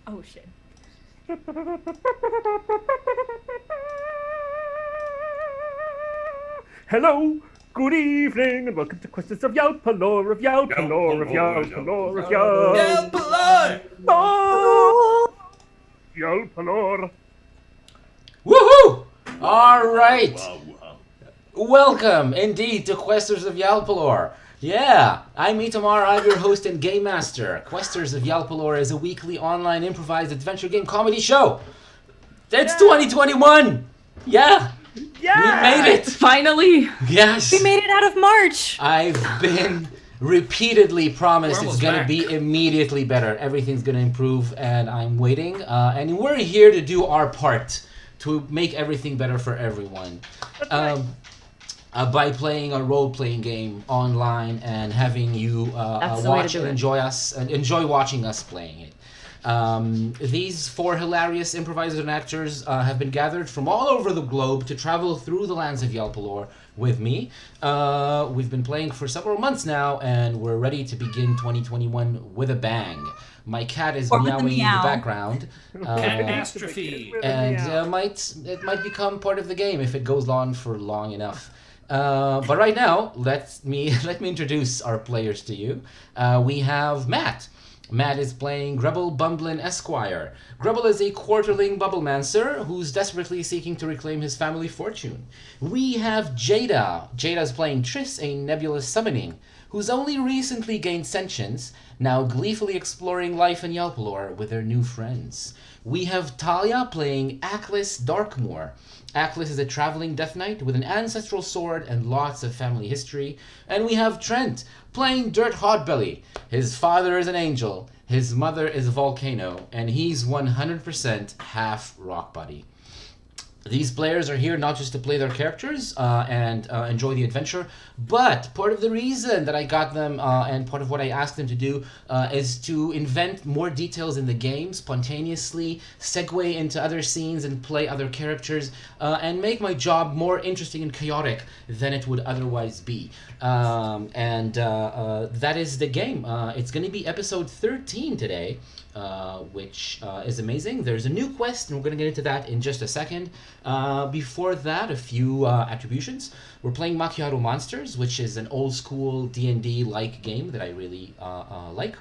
Oh shit. Hello, good evening, and welcome to Questions of Yalpelor, of Yalpelor, of Yalpelor, of Yalpelor! Yalpelor. Woohoo! All right. Wow. Welcome, indeed, to Questers of Yalpelor. Yeah, I'm Itamar, I'm your host and game master. Questers of Yalpelor is a weekly online improvised adventure game comedy show. It's 2021! Yeah! Yeah! We made it! Finally! Yes! We made it out of March! I've been repeatedly promised We're it's almost going to back. be immediately better. Everything's going to improve, and I'm waiting. And we're here to do our part to make everything better for everyone. By playing a role-playing game online and having you That's the way to watch do and it. enjoy us and enjoy watching us playing it. These four hilarious improvisers and actors have been gathered from all over the globe to travel through the lands of Yalpelor with me. We've been playing for several months now, and we're ready to begin 2021 with a bang. My cat is Or with a meowing in the meow. background. Catastrophe. And it might become part of the game if it goes on for long enough. But right now, let me introduce our players to you. We have Matt. Matt is playing Grubble Bumblin Esquire. Grubble is a quarterling bubblemancer who's desperately seeking to reclaim his family fortune. We have Jada. Jada is playing Triss, a nebulous summoning, who's only recently gained sentience, now gleefully exploring life in Yalpelor with her new friends. We have Talia playing Aklis Darkmoor. Aklis is a traveling death knight with an ancestral sword and lots of family history. And we have Trent playing Dirt Hotbelly. His father is an angel, his mother is a volcano, and he's 100% half rock body. These players are here not just to play their characters and enjoy the adventure, but part of the reason that I got them and part of what I asked them to do is to invent more details in the game spontaneously, segue into other scenes and play other characters, and make my job more interesting and chaotic than it would otherwise be. That is the game. It's going to be episode 13 today. Which is amazing. There's a new quest, and we're going to get into that in just a second. Before that, a few attributions. We're playing Macchiato Monsters, which is an old-school D&D-like game that I really like.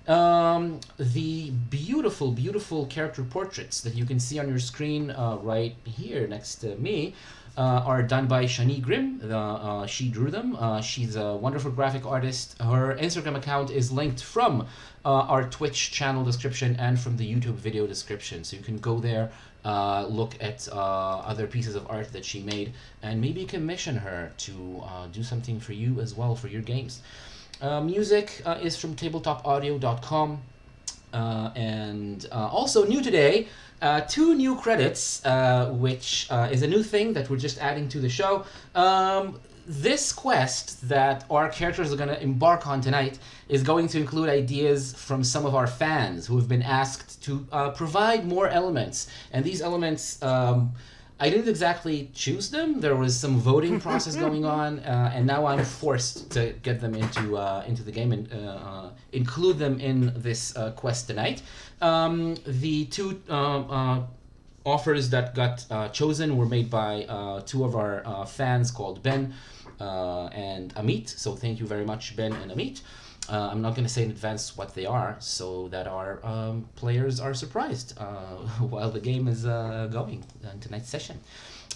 The beautiful character portraits that you can see on your screen right here next to me are done by Shani Grimm. She drew them. She's a wonderful graphic artist. Her Instagram account is linked from our Twitch channel description and from the YouTube video description. So you can go there, look at other pieces of art that she made, and maybe commission her to do something for you as well for your games. Music is from tabletopaudio.com. And also new today, 2 new credits, which is a new thing that we're just adding to the show. This quest that our characters are going to embark on tonight is going to include ideas from some of our fans who have been asked to provide more elements. And these elements, I didn't exactly choose them. There was some voting process going on, and now I'm forced to get them into the game and include them in this quest tonight. The 2 offers that got chosen were made by 2 of our fans called Ben and Amit. So thank you very much, Ben and Amit. I'm not going to say in advance what they are so that our players are surprised while the game is going in tonight's session.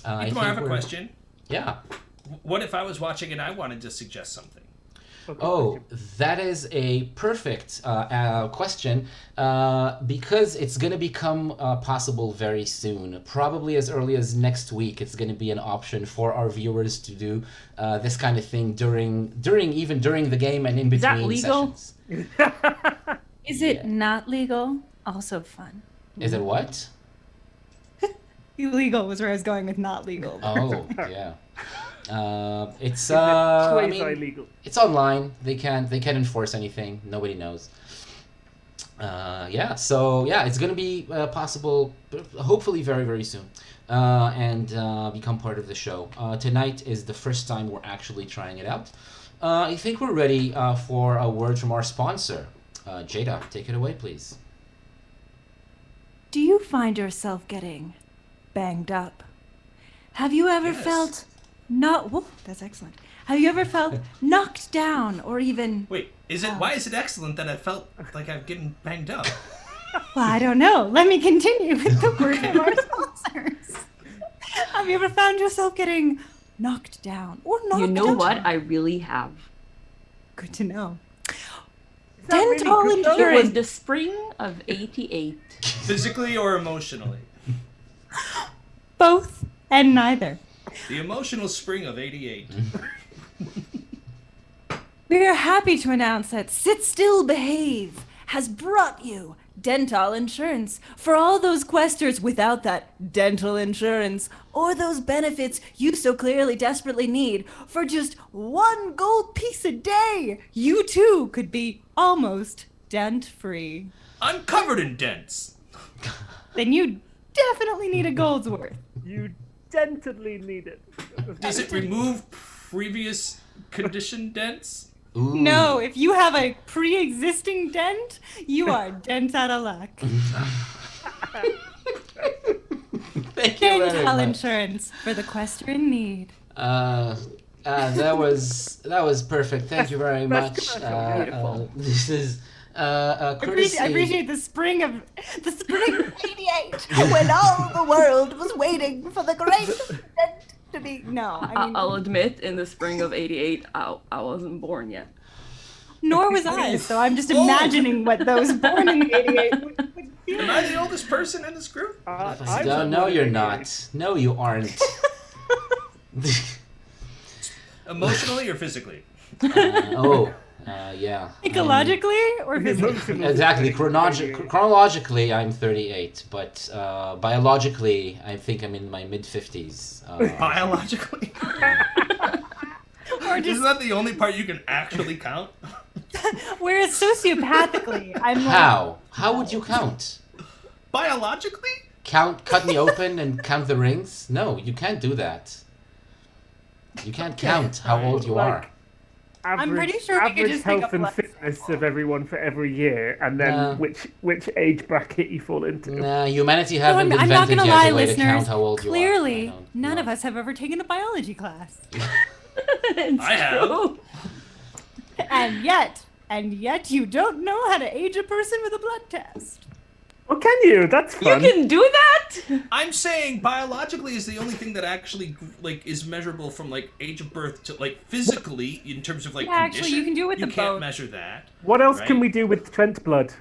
I have a question. Yeah. What if I was watching and I wanted to suggest something? Oh, that is a perfect question because it's going to become possible very soon. Probably as early as next week, it's going to be an option for our viewers to do this kind of thing during the game and in between that legal? sessions. Is it not legal? Also fun. Is it what? Illegal was where I was going with not legal. Oh, yeah. It's quasi-legal? it's online. They can't enforce anything. Nobody knows. It's going to be possible, hopefully very, very soon, and become part of the show. Tonight is the first time we're actually trying it out. I think we're ready for a word from our sponsor. Jada, take it away, please. do you find yourself getting banged up? Have you ever Yes. felt whoa, that's excellent. Have you ever felt knocked down or even... Wait, why is it excellent that I felt like I'm getting banged up? Well, I don't know. Let me continue with the word of our sponsors. Have you ever found yourself getting knocked down or knocked You know out? what? I really have. Good to know. Is that really Dental good, though? It was insurance. the spring of 88. Physically or emotionally? Both and neither. The emotional spring of 88. We are happy to announce that Sit Still Behave has brought you dental insurance for all those questers without that dental insurance or those benefits you so clearly desperately need. For just 1 gold piece a day, you too could be almost dent-free. I'm covered in dents. Then you definitely need a gold's worth. You dentally need it. Does it remove previous condition dents? Ooh. No, if you have a pre-existing dent, you are dent out of luck. Thank you very Dental much. insurance for the quester in need. That was perfect. Thank you very much. Best commercial. Beautiful. This is I courtesy. appreciate the spring of 88 when all the world was waiting for the great dent to be. No, I mean, I'll admit, in the spring of 88, I wasn't born yet. nor was I. So I'm just imagining what those born in the 88 would feel. Am I the oldest person in this group? No, you're not. No, you aren't. Emotionally or physically? Yeah. Psychologically or physically? Exactly. Chronologically, I'm 38, but biologically, I think I'm in my mid-50s. Biologically? Or just, Isn't that the only part you can actually count? whereas sociopathically, I'm like, How? How would you count? Biologically? Cut me open and count the rings? No, you can't do that. You can't count how old you are. Average, pretty sure we could average just take health a and blood fitness of everyone for every year, and then No. which age bracket you fall into. Nah, humanity No, haven't I'm not invented gonna yet lie, a way to listeners. count how old Clearly, you are. I don't none know. of us have ever taken a biology class. I have. And yet you don't know how to age a person with a blood test. Oh, can you? That's You fun. can do that? I'm saying biologically is the only thing that actually is measurable from age of birth to physically in terms of Yeah, actually, condition. you can do it with You the can't bone. measure that. What else can Right. we do with Trent blood?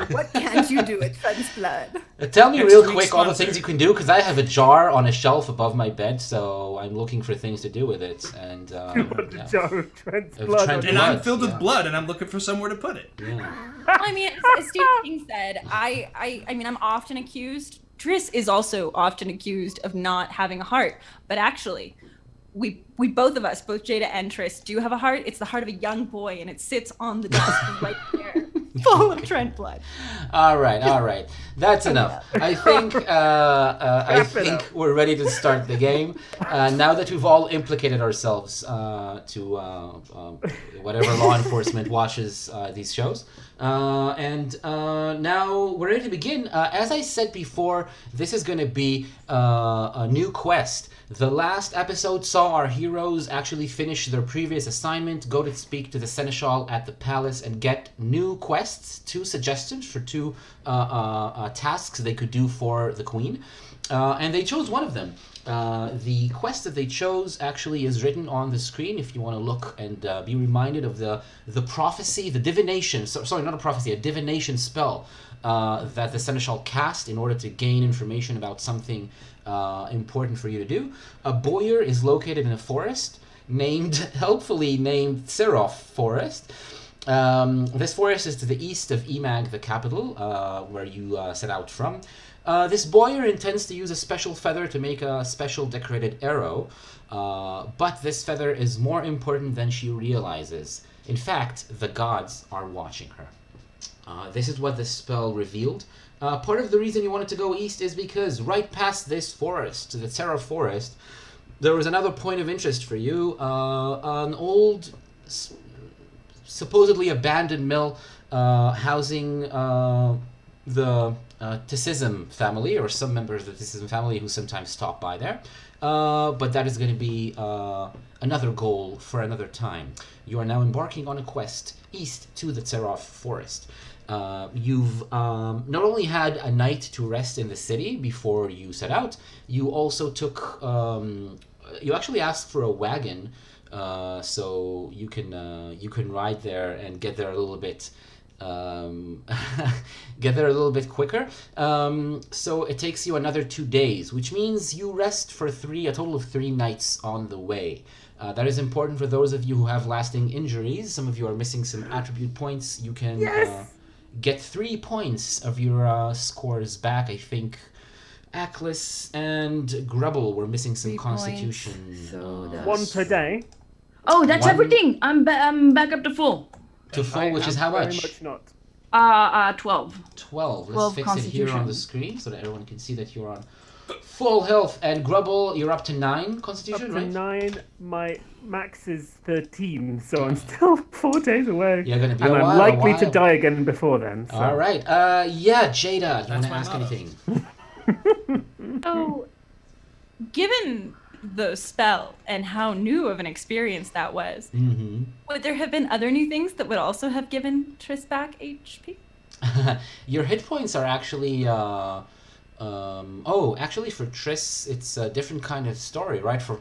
What can't you do with Trent's blood? Tell me Next real week's quick all the sponsor. things you can do, because I have a jar on a shelf above my bed, so I'm looking for things to do with it. And What the yeah. jar of Trent's Of blood? Trent on And your- I'm Blood, filled yeah. with blood, and I'm looking for somewhere to put it. Yeah. I mean, as Stephen King said, I mean, I'm often accused. Triss is also often accused of not having a heart, but actually, we both of us, both Jada and Triss, do have a heart. It's the heart of a young boy, and it sits on the desk right there, full of Trent blood. All right. That's enough. I think we're ready to start the game. Now that we've all implicated ourselves to whatever law enforcement watches these shows. And now we're ready to begin. As I said before, this is going to be a new quest. The last episode saw our heroes actually finish their previous assignment, go to speak to the Seneschal at the palace, and get new quests, 2 suggestions for 2 tasks they could do for the queen. And they chose one of them. The quest that they chose actually is written on the screen if you want to look and be reminded of the prophecy, the divination, sorry, not a prophecy, a divination spell that the Seneschal cast in order to gain information about something important for you to do. A boyar is located in a forest helpfully named Tserof Forest. This forest is to the east of Emag, the capital, where you set out from. This boyar intends to use a special feather to make a special decorated arrow, but this feather is more important than she realizes. In fact, the gods are watching her. This is what this spell revealed. Part of the reason you wanted to go east is because right past this forest, the Tserof Forest, there was another point of interest for you, an old, supposedly abandoned mill housing the Tisism family, or some members of the Tisism family who sometimes stop by there. But that is going to be another goal for another time. You are now embarking on a quest east to the Tserof Forest. You've not only had a night to rest in the city before you set out, you also took... you actually asked for a wagon, so you can ride there and get there a little bit... get there a little bit quicker. So it takes you another 2 days, which means you rest for a total of 3 nights on the way. That is important for those of you who have lasting injuries. Some of you are missing some attribute points. You can get 3 points of your scores back. I think Aklis and Grubble were missing some 3 constitution. points. So that's... 1 per day. Oh, that's One- everything. I'm back up to full. To full, which is how Very much? much not. 12. 12. 12 Let's fix it here on constitution. the screen so that everyone can see that you're on full health. And Grubble, you're up to 9 Up constitution, to right? 9. My max is 13, so I'm still 4 days away. You're gonna be and a I'm while, likely to while. die again before then. So. All right. Yeah, Jada, do you want to my ask motto. anything? So, given the spell and how new of an experience that was, Mm-hmm. would there have been other new things that would also have given Triss back HP? Your hit points are actually actually for Triss it's a different kind of story, right? For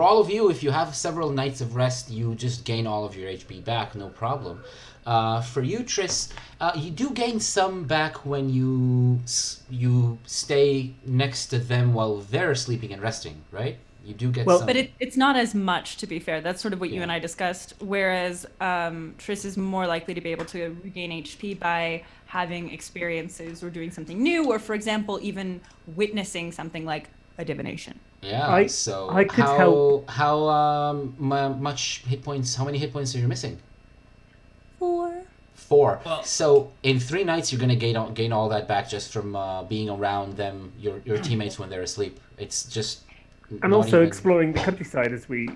all of you, if you have several nights of rest, you just gain all of your HP back, no problem. For you, Triss, you do gain some back when you stay next to them while they're sleeping and resting, right? You do get Well- some. But it's not as much, to be fair. That's sort of what you Yeah. and I discussed. Whereas Triss is more likely to be able to regain HP by having experiences or doing something new, or, for example, even witnessing something like a divination. Yeah. I- So I could how help. much hit points? How many hit points are you missing? 4. 4. Well- So in 3 nights, you're gonna gain all that back just from being around them, your teammates when they're asleep. It's just. And not also even- exploring the countryside as we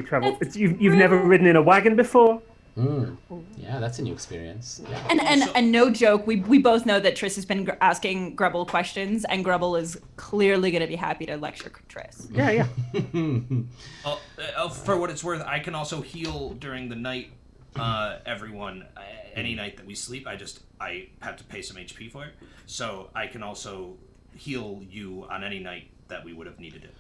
travel. That's You've never ridden in a wagon before? Yeah, that's a new experience. Yeah. And no joke, we both know that Triss has been asking Grubble questions, and Grubble is clearly going to be happy to lecture Triss. Yeah, yeah. For what it's worth, I can also heal during the night. Everyone, any night that we sleep, I have to pay some HP for it. So I can also heal you on any night that we would have needed it.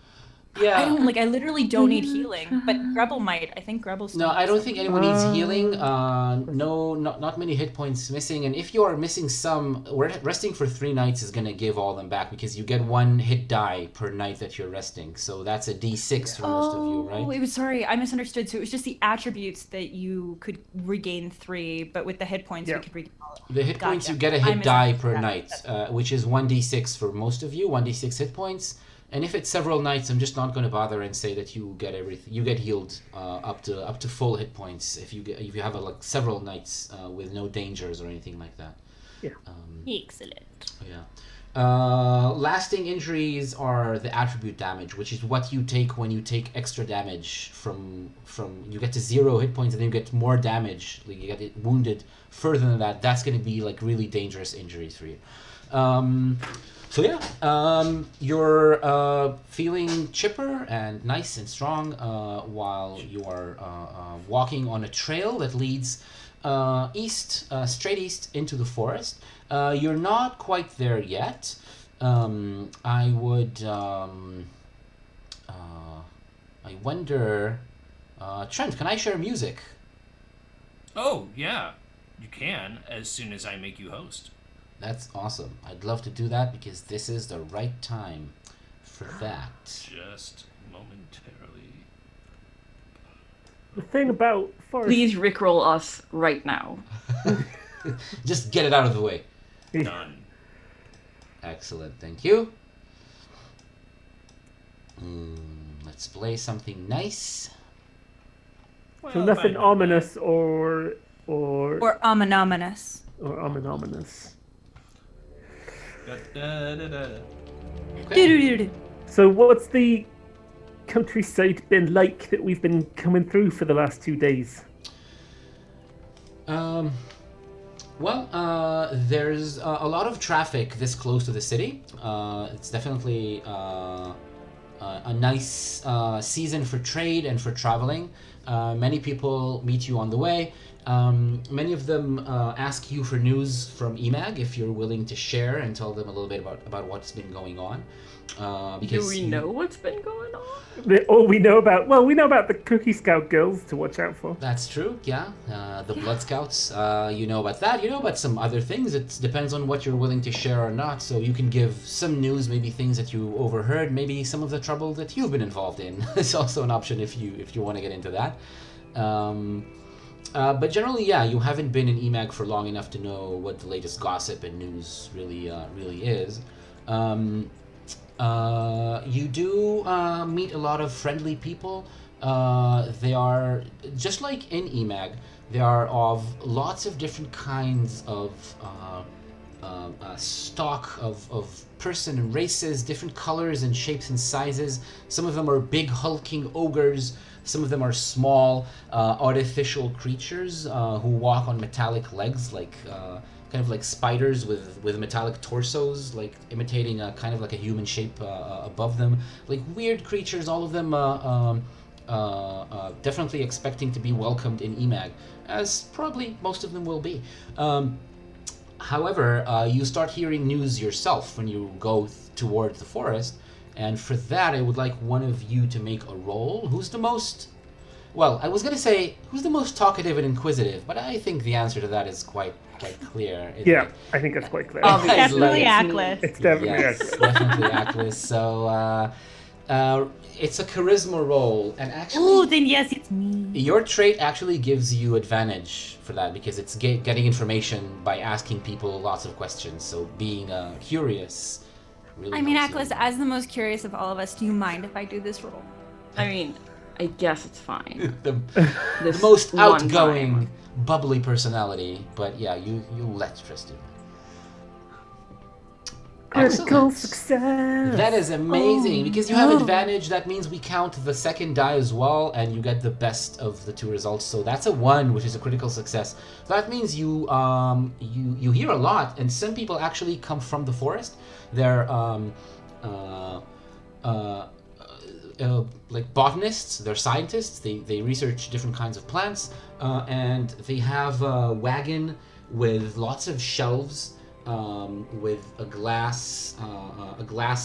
Yeah. I literally don't need healing, but Grubble might. I think Grubble still No, I needs don't some. think anyone needs healing. No, not many hit points missing. And if you are missing some, resting for 3 nights is gonna give all them back because you get 1 hit die per night that you're resting. So that's a D6 for most of you, Oh, right? it was sorry, I misunderstood. So it was just the attributes that you could regain 3, but with the hit points Yeah. we could regain all. The hit points Gotcha. you get a I hit die per misunderstood night, which is 1d6 for most of you, 1d6 hit points. And if it's several nights, I'm just not going to bother and say that you get everything. You get healed up to full hit points if you have several nights with no dangers or anything like that. Yeah. Excellent. Yeah. Lasting injuries are the attribute damage, which is what you take when you take extra damage from you get to 0 hit points and then you get more damage. Like you get it wounded further than that. That's going to be like really dangerous injuries for you. So yeah, you're feeling chipper and nice and strong while you are walking on a trail that leads east, straight east into the forest. You're not quite there yet. I wonder, Trent, can I share music? Oh, yeah. You can, as soon as I make you host. That's awesome. I'd love to do that because this is the right time for that. Just momentarily. The thing about forest... Please rickroll us right now. Just get it out of the way. Done. Excellent, thank you. Let's play something nice. So Well, nothing fine. ominous or Or ominous. ominous. Do-do-do-do. So what's the countryside been like that we've been coming through for the last 2 days? Well, there's a lot of traffic this close to the city. It's definitely a nice season for trade and for traveling. Many people meet you on the way. Many of them ask you for news from EMAG if you're willing to share and tell them a little bit about what's been going on. Do we know what's been going on? All we know about, we know about the Cookie Scout girls to watch out for. That's true, yeah. The Blood Scouts, you know about that. You know about some other things. It depends on what you're willing to share or not. So you can give some news, maybe things that you overheard, maybe some of the trouble that you've been involved in. It's also an option if you want to get into that. But generally, yeah, you haven't been in EMAG for long enough to know what the latest gossip and news really is. You do meet a lot of friendly people. They are, just like in EMAG, they are of lots of different kinds of stock of person and races, different colors and shapes and sizes. Some of them are big hulking ogres. Some of them are small artificial creatures who walk on metallic legs, like kind of like spiders with metallic torsos, like imitating a kind of like a human shape above them. Like weird creatures, all of them definitely expecting to be welcomed in EMAG, as probably most of them will be. However, you start hearing news yourself when you go towards the forest, and for that I would like one of you to make a roll. Who's the most... Well, I was going to say, who's the most talkative and inquisitive, but I think the answer to that is quite clear. Yeah, I think it's quite clear. Definitely Atlas. It's definitely Yes, definitely Atlas. So, it's a charisma roll, and actually... Oh, then yes, it's me. Your trait actually gives you advantage for that, because it's getting information by asking people lots of questions, so being curious really I mean, helps you. Atlas, as the most curious of all of us, do you mind if I do this roll? I mean, I guess it's fine. the This most one outgoing, time. bubbly personality, but yeah, you let Tris do. Critical Excellent. success. That is amazing, because you have advantage. That means we count the second die as well, and you get the best of the two results. So that's a 1, which is a critical success. So that means you hear a lot, and some people actually come from the forest. They're like botanists. They're scientists. They research different kinds of plants, and they have a wagon with lots of shelves. With a glass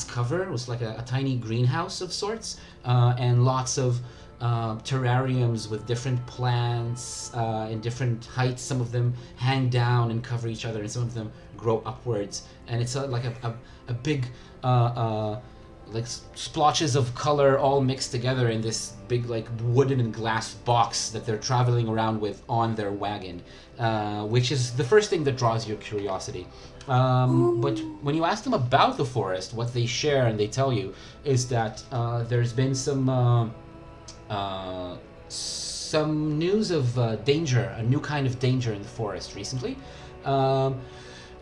cover. It was like a tiny greenhouse of sorts, and lots of terrariums with different plants in different heights. Some of them hang down and cover each other, and some of them grow upwards. And it's like a big like splotches of color all mixed together in this big like wooden and glass box that they're traveling around with on their wagon, which is the first thing that draws your curiosity. But when you ask them about the forest, what they share and they tell you is that there's been some news of danger, a new kind of danger in the forest recently.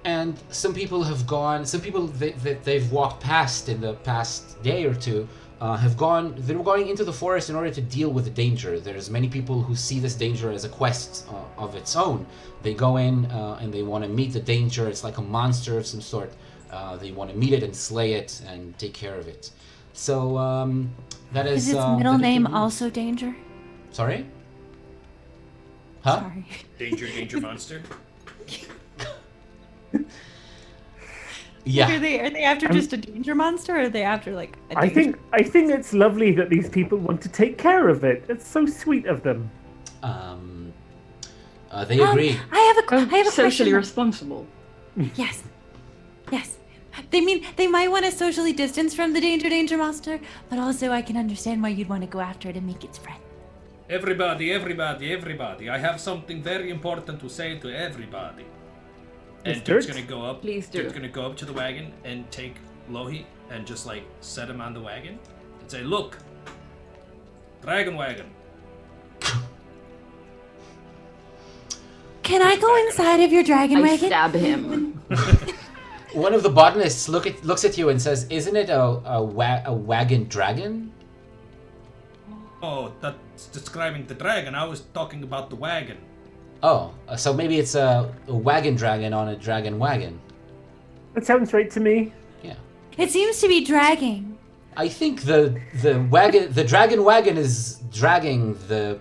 And some people that they've walked past in the past day or two they're going into the forest in order to deal with the danger. There's many people who see this danger as a quest of its own. They go in and they want to meet the danger. It's like a monster of some sort. They want to meet it and slay it and take care of it. So that is... Is its middle name also Danger? Sorry? Huh? Sorry. Danger monster. Yeah. Are they after just a danger monster, or are they after like a I danger? think it's lovely that these people want to take care of it. It's so sweet of them. They agree. I have a Socially question. responsible. Yes. They mean they might want to socially distance from the danger monster, but also I can understand why you'd want to go after it and make its friend. Everybody. I have something very important to say to everybody. And Dirk's gonna go up. Please do. Dirk's gonna go up to the wagon and take Lohi and just like set him on the wagon and say, "Look, dragon wagon." Can I go inside of your dragon I wagon? stab him. One of the botanists looks at you and says, "Isn't it a wagon dragon?" Oh, that's describing the dragon. I was talking about the wagon. Oh, so maybe it's a wagon dragon on a dragon wagon. That sounds right to me. Yeah. It seems to be dragging. I think the dragon wagon is dragging the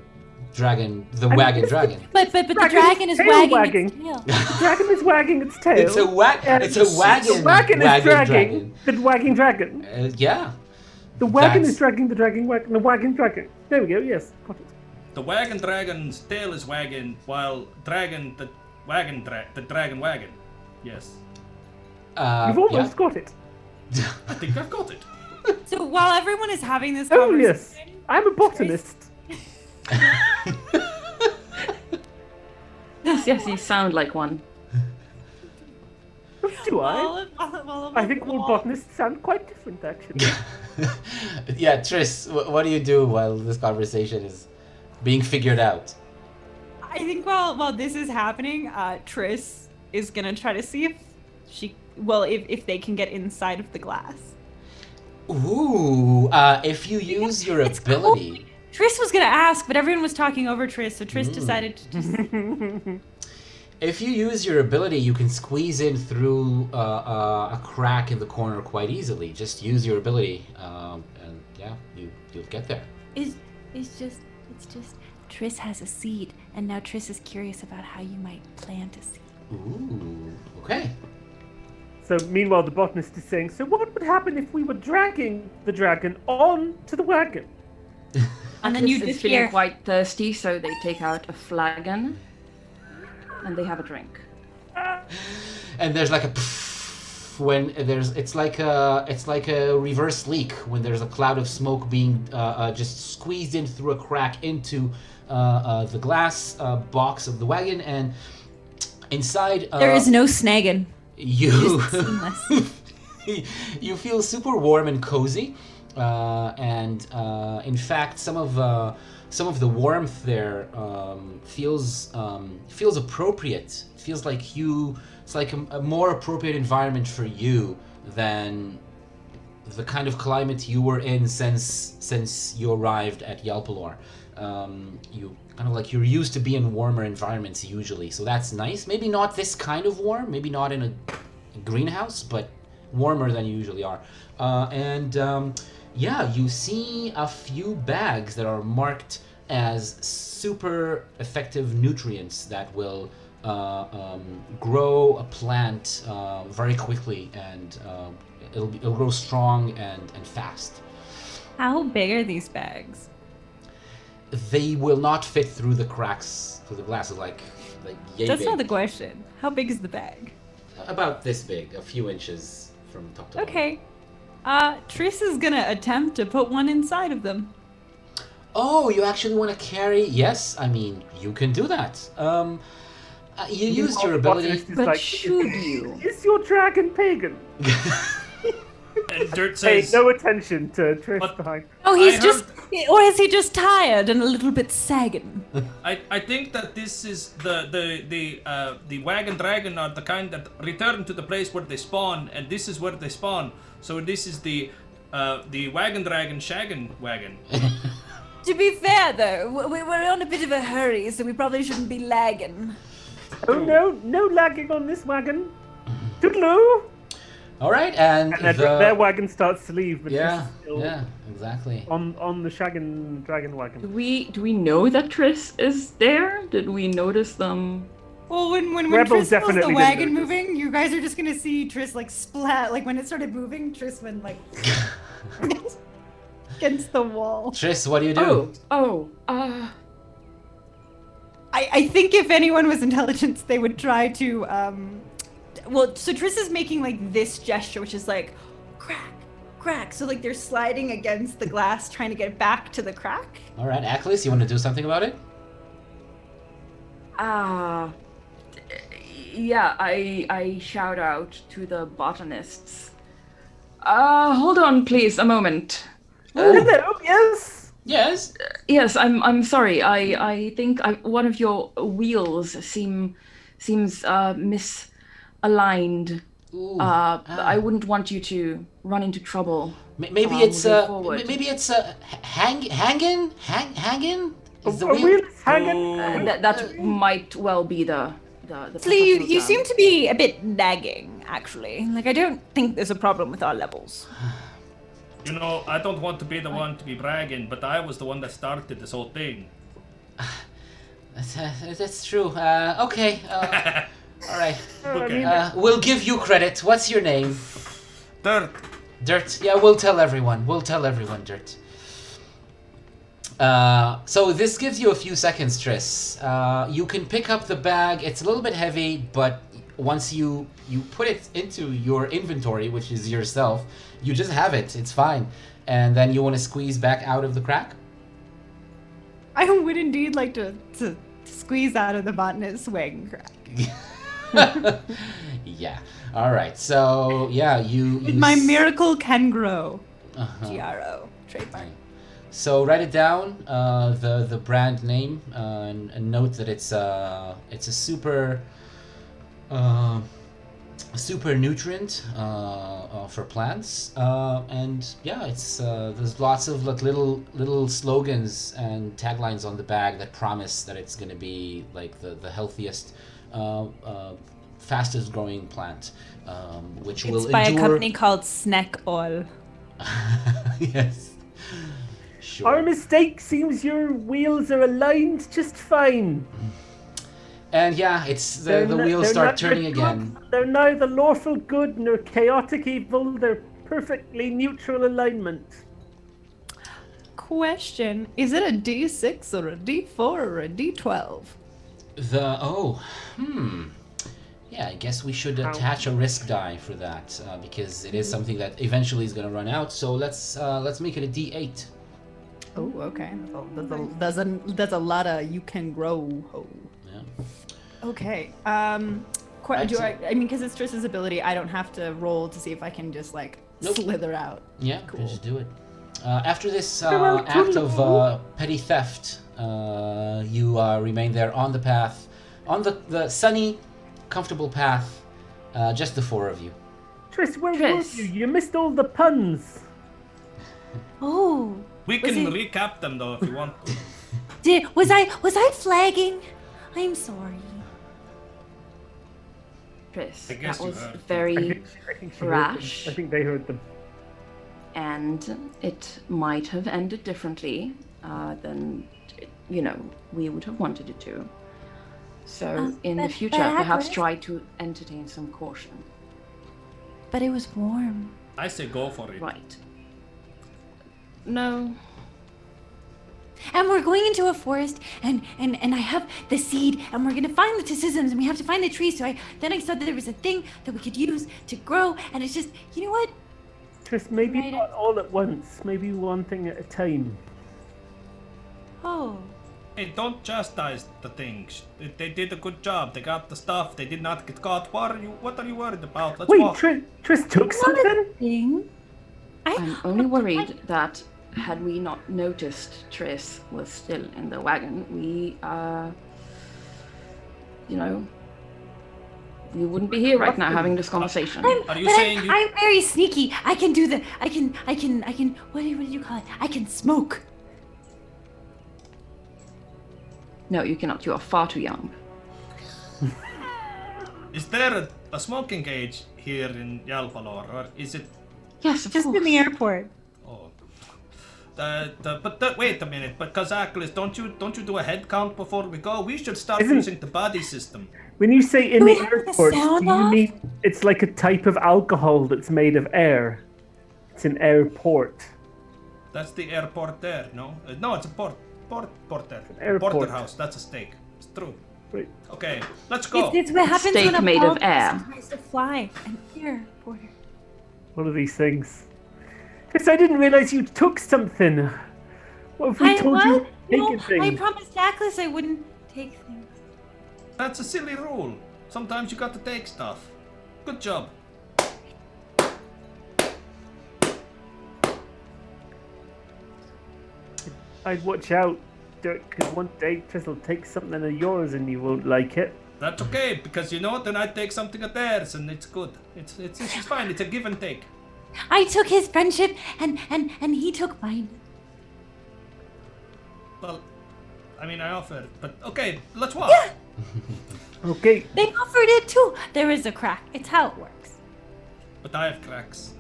wagon dragon. But the Dragon dragon is is tail wagging its wagging. tail. The dragon is wagging its tail. It's a wagon. It's a wagon. The wagon is dragging dragon. the wagging dragon. Yeah. The wagon That's- is dragging the dragging wagon. The wagon dragon. There we go. Yes, got it. The wagon dragon's tail is wagging, while the dragon wagon. Yes, You've almost got it. I think I've got it. So while everyone is having this Oh conversation, yes, I'm a botanist. Yes, you sound like one. Do I? while I think all botanists sound quite different, actually. Yeah, Tris, what do you do while this conversation is being figured out? I think while this is happening, Triss is gonna try to see if they can get inside of the glass. Ooh, if you use your It's ability. Triss was gonna ask, but everyone was talking over Triss, so Triss decided to just. If you use your ability, you can squeeze in through a crack in the corner quite easily. Just use your ability, and yeah, you'll get there. It's just Triss has a seed, and now Triss is curious about how you might plant a seed. Ooh, okay. So meanwhile, the botanist is saying, so what would happen if we were dragging the dragon on to the wagon? And then you Chris is just feeling hear, quite thirsty, so they take out a flagon and they have a drink. And there's like a when it's like a reverse leak when there's a cloud of smoke being just squeezed in through a crack into the glass box of the wagon, and inside there is no snagging. you Just seamless. you feel super warm and cozy, and in fact some of the warmth there feels appropriate. It feels like it's like a more appropriate environment for you than the kind of climate you were in since you arrived at Yalpelor. You kind of like you're used to being in warmer environments usually, so that's nice. Maybe not this kind of warm, maybe not in a greenhouse, but warmer than you usually are. Yeah, you see a few bags that are marked as super effective nutrients that will grow a plant very quickly, and it'll grow strong and fast. How big are these bags? They will not fit through the cracks through the glasses, like yay That's big. not the question. How big is the bag? About this big, a few inches from top to bottom. Okay. Triss is gonna attempt to put one inside of them. Oh, you actually want to carry? Yes, I mean you can do that. You used your The ability. botanist is But like, should you? Is your dragon pagan? And Dirt Pay says, no attention to Triss But- behind. Oh, he's I just, or is he just tired and a little bit sagging? I think that this is the wagon dragon are the kind that return to the place where they spawn, and this is where they spawn. So this is the wagon dragon shaggin wagon. To be fair, though, we're on a bit of a hurry, so we probably shouldn't be lagging. Oh no lagging on this wagon. Toodaloo! All right, and And their wagon starts to leave, but yeah, Triss is still yeah, exactly. on the shaggin dragon Do wagon. we know that Triss is there? Did we notice them? Well, when Rebel Triss feels the definitely didn't wagon notice. moving, you guys are just gonna see Triss like splat. Like when it started moving, Triss went like against the wall. Triss, what do you do? I think if anyone was intelligence, they would try to well, so Triss is making like this gesture, which is like crack. So like they're sliding against the glass, trying to get back to the crack. All right, Achilles, you want to do something about it? Yeah, I shout out to the botanists. Hold on, please, a moment. Hello, yes. Yes. Yes, I'm sorry. I think one of your wheels seems misaligned. Ooh, I wouldn't want you to run into trouble. Maybe it's moving forward. maybe it's hanging. Is the A wheel? wheel is hanging. That might well be the Actually, you professional seem term. to be a bit nagging, actually. Like, I don't think there's a problem with our levels. You know, I don't want to be the one to be bragging, but I was the one that started this whole thing. That's true. Okay. All right. Okay. We'll give you credit. What's your name? Dirt. Dirt. Yeah, we'll tell everyone. We'll tell everyone, Dirt. So this gives you a few seconds, Triss. You can pick up the bag. It's a little bit heavy, but once you put it into your inventory, which is yourself, you just have it. It's fine. And then you want to squeeze back out of the crack? I would indeed like to squeeze out of the botanist's wing crack. Yeah. All right. So yeah, you My miracle can grow. Uh-huh. GRO. Trademark. So write it down, the brand name, and note that it's a super super nutrient for plants, and yeah, it's there's lots of like little slogans and taglines on the bag that promise that it's gonna be like the healthiest, fastest growing plant, which will It's by endure. a company called Snack Oil. Yes. Sure. Our mistake seems your wheels are aligned just fine. And yeah, it's the wheels start turning again. They're neither lawful good nor chaotic evil. They're perfectly neutral alignment. Question: is it a D6 or a D4 or a D12? Yeah, I guess we should attach a risk die for that because it is something that eventually is going to run out. So let's make it a D8. Oh, okay. That's a lot of you can grow. Oh. Yeah. Okay. Do I mean, because it's Triss's ability, I don't have to roll to see if I can just like Nope. slither out. Yeah, Cool. just do it. After this act of petty theft, you remain there on the path, on the sunny, comfortable path, just the four of you. Triss, where Triss. were you? You missed all the puns. Oh. We can recap them though if you want. Was I flagging? I'm sorry. Triss, I guess that you was heard. very I think she heard them. rash. I think they heard them. And it might have ended differently than we would have wanted it to. So in the future, perhaps try to entertain some caution. But it was warm. I say go for it. Right. No. And we're going into a forest, and I have the seed, and we're gonna find the tisisms, and we have to find the trees. So then I saw that there was a thing that we could use to grow, and it's just, you know what? Triss, maybe Right. not all at once. Maybe one thing at a time. Oh. Hey, don't chastise the things. They did a good job. They got the stuff. They did not get caught. What are you worried about? Let's Wait, walk. Triss took something? Thing. I'm only worried that had we not noticed Triss was still in the wagon, we wouldn't be here right now having this conversation. Are you saying you? I'm very sneaky. I can do I can. What did you call it? I can smoke. No, you cannot. You are far too young. Is there a smoking cage here in Yalpelor, or is it? Yes, of Just course. in the airport. Oh. Wait a minute. But Kazaklis, don't you do a head count before we go? We should start Isn't- using the body system. When you say in Do the we have the airport, do sound you off? mean it's like a type of alcohol that's made of air? It's an airport. That's the airport there, no? No, it's a porter. airport. Porterhouse. That's a steak. It's true. Right. Okay, let's go. It's what happens Steak when a made of bald air. person tries to fly. And here, Porter. What are these things? Triss, I didn't realize you took something. What if we told you No, taken things? I promised Jackless I wouldn't take things. That's a silly rule. Sometimes you got to take stuff. Good job. I'd watch out, Dirk, because one day Triss will take something of yours and you won't like it. That's okay, because you know, then I take something of theirs, and it's good. It's fine. It's a give and take. I took his friendship and he took mine. Well, I mean, I offered, but okay, let's walk. Yeah. Okay. They offered it too. There is a crack. It's how it works. But I have cracks.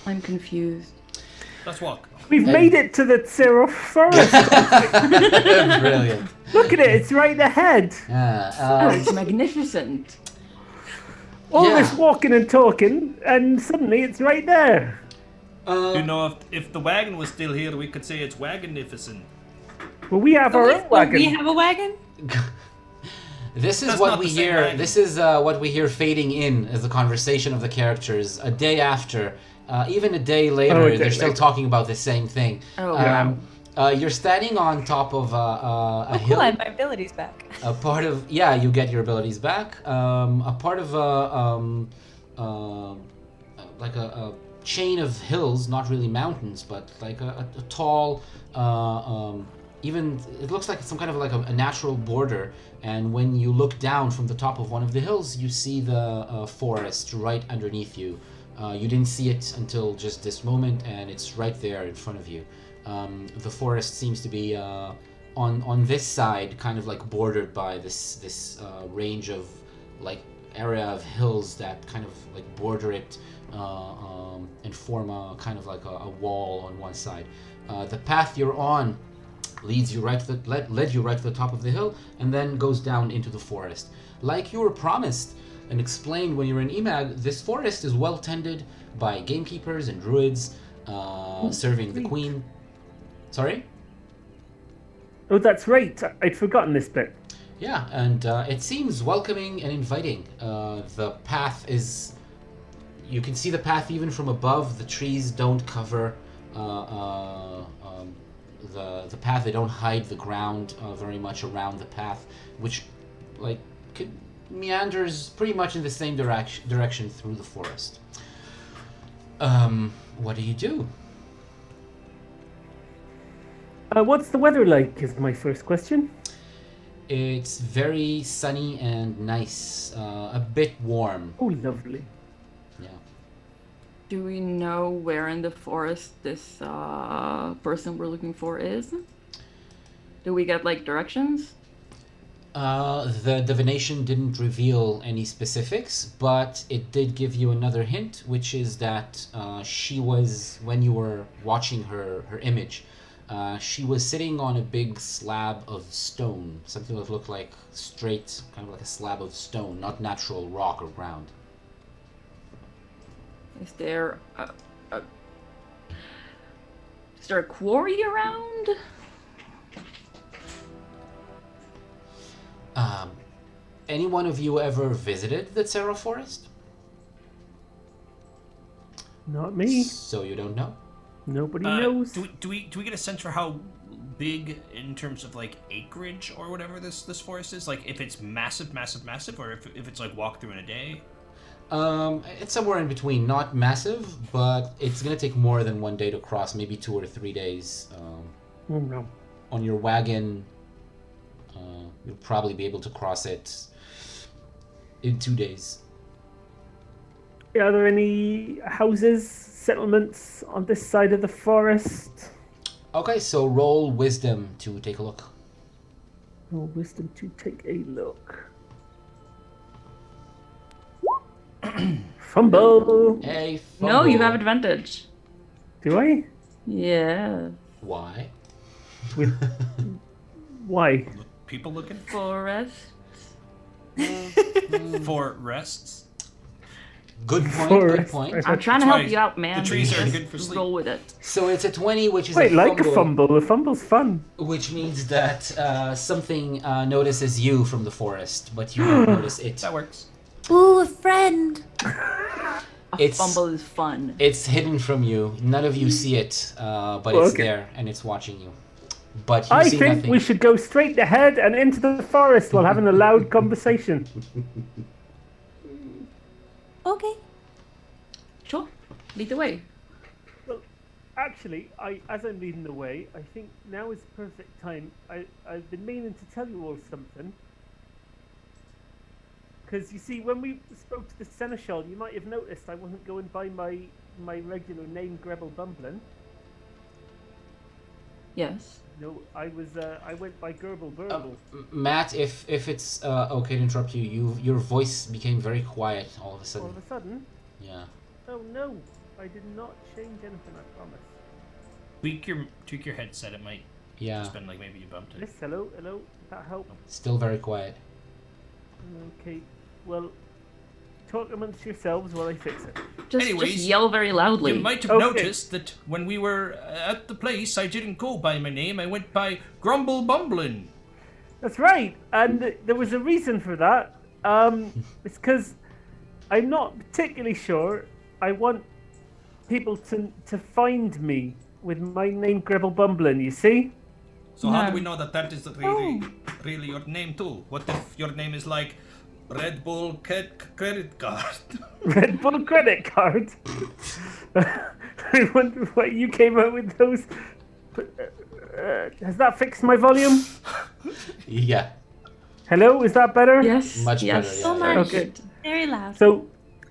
I'm confused. Let's walk. We've made it to the Tserof Forest. Brilliant. Look at it, it's right ahead. Oh, it's magnificent. All Yeah. this walking and talking, and suddenly it's right there. You know, if the wagon was still here, we could say it's wagonificent. Well, we have our own wagon. We have a wagon? This is That's what not we the same hear. wagon. This is what we hear fading in as the conversation of the characters. A day after, even a day later, Oh, a day they're still later. talking about the same thing. Oh, wow. You're standing on top of a hill. Cool, I have my abilities back. A part of you get your abilities back. A part of like a chain of hills, not really mountains, but like a tall, even it looks like some kind of like a natural border. And when you look down from the top of one of the hills, you see the forest right underneath you. You didn't see it until just this moment, and it's right there in front of you. The forest seems to be on this side, kind of like bordered by this range of like area of hills that kind of like border it and form a kind of like a wall on one side. The path you're on leads you right to led you right to the top of the hill and then goes down into the forest. Like you were promised and explained when you were in EMAG, this forest is well tended by gamekeepers and druids serving the sweet. queen. Sorry? Oh, that's right. I'd forgotten this bit. Yeah, and it seems welcoming and inviting. The path is... You can see the path even from above. The trees don't cover the path. They don't hide the ground very much around the path, which like meanders pretty much in the same direction through the forest. What do you do? What's the weather like is my first question. It's very sunny and nice, a bit warm. Oh, lovely. Yeah. Do we know where in the forest this person we're looking for is? Do we get like directions? The divination didn't reveal any specifics, but it did give you another hint, which is that she was, when you were watching her image, she was sitting on a big slab of stone, something that looked like straight, kind of like a slab of stone, not natural rock or ground. Is there a quarry around? Any one of you ever visited the Tserof Forest? Not me. So you don't know? Nobody knows. Do we get a sense for how big in terms of like acreage or whatever this forest is? Like if it's massive, or if it's like walk through in a day? It's somewhere in between. Not massive, but it's gonna take more than 1 day to cross, maybe 2 or 3 days. Oh, no. On your wagon, you'll probably be able to cross it in 2 days. Are there any houses, settlements on this side of the forest? Okay, so roll wisdom to take a look. Oh, wisdom to take a look. Fumble! Hey, No, you fumble. have advantage. Do I? Yeah. Why? Why? People looking Forest. for rests. Good point. Good Forest. point. I'm trying to That's help why you out, man. the trees are Just good for sleep. roll with it. So it's a 20, which is Quite a like fumble, a fumble. A fumble's fun. which means that something notices you from the forest, but you don't notice it. That works. Ooh, a friend. A fumble is fun. It's hidden from you. None of you see it, but Well, it's okay. there and it's watching you. But you I see think nothing. we should go straight ahead and into the forest while having a loud conversation. Okay. Sure. Lead the way. Well, actually, as I'm leading the way, I think now is the perfect time. I've been meaning to tell you all something. Because you see, when we spoke to the Seneschal, you might have noticed I wasn't going by my regular name, Grebel Bumblin. Yes. No, I went by Gerbil Burble. Matt, if it's okay to interrupt you, your voice became very quiet all of a All sudden. of a sudden, Yeah. oh no, I did not change anything, I promise. Tweak your headset. It might Yeah. just been like maybe you bumped it. Yes, hello, did that help? Still very quiet. Okay, well, talk amongst yourselves while I fix it. Just Anyways, yell very loudly. You might have Okay. noticed that when we were at the place, I didn't go by my name. I went by Grumble Bumblin. That's right, and there was a reason for that. It's because I'm not particularly sure I want people to find me with my name Gribble Bumblin, you see? So how do No. we know that is really your name too? What if your name is like Red Bull Credit Card? Red Bull credit card. I wonder why you came out with those. Has that fixed my volume? Yeah. Hello, is that better? Yes. Much yes. better, yeah. So Very much. Okay. Very loud. So,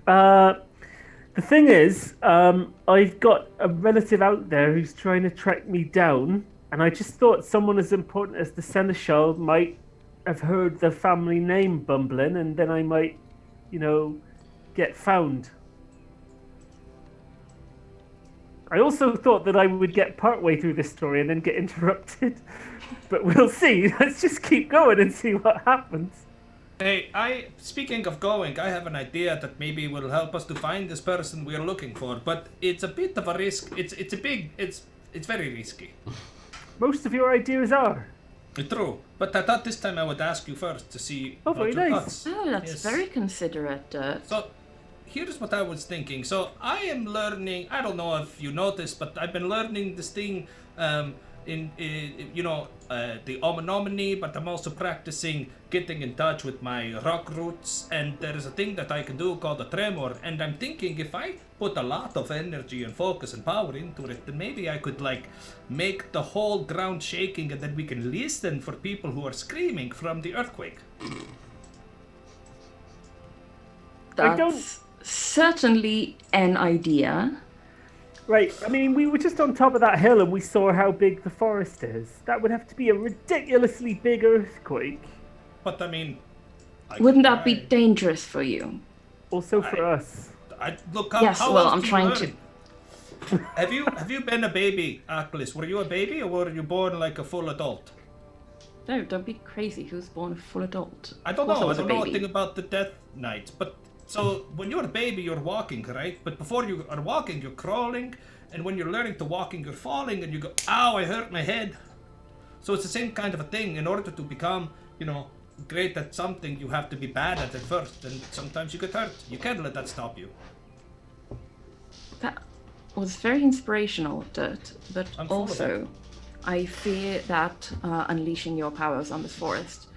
the thing is, I've got a relative out there who's trying to track me down, and I just thought someone as important as the Seneschal might have heard the family name Bumblin, and then I might, get found. I also thought that I would get partway through this story and then get interrupted, but we'll see. Let's just keep going and see what happens. Hey, speaking of going, I have an idea that maybe will help us to find this person we are looking for, but it's a bit of a risk. It's very risky. Most of your ideas are. True, but I thought this time I would ask you first to see Oh, what very your nice. thoughts. Oh, that's Yes. very considerate, Dirt. So, here's what I was thinking. So, I am learning. I don't know if you noticed, but I've been learning this thing in the Omenomini, but I'm also practicing getting in touch with my rock roots. And there is a thing that I can do called a tremor. And I'm thinking if I put a lot of energy and focus and power into it, then maybe I could make the whole ground shaking, and then we can listen for people who are screaming from the earthquake. I don't- That's certainly an idea. Right, I mean, we were just on top of that hill and we saw how big the forest is. That would have to be a ridiculously big earthquake. But I mean, Wouldn't that be I- dangerous for you? Also for us. look, Yes, how well, else I'm do you trying learn? Have you been a baby, Aklis? Were you a baby or were you born like a full adult? No, don't be crazy. Who's born a full adult? I don't Of course know. I was a don't know baby. anything about the death knights. But so when you're a baby, you're walking, right? But before you are walking, you're crawling, and when you're learning to walking, you're falling, and you go, "Ow! I hurt my head." So it's the same kind of a thing. In order to become, great at something, you have to be bad at it first, and sometimes you get hurt. You can't let that stop you. That was very inspirational, Dirt. But I'm full of also, I fear that unleashing your powers on this forest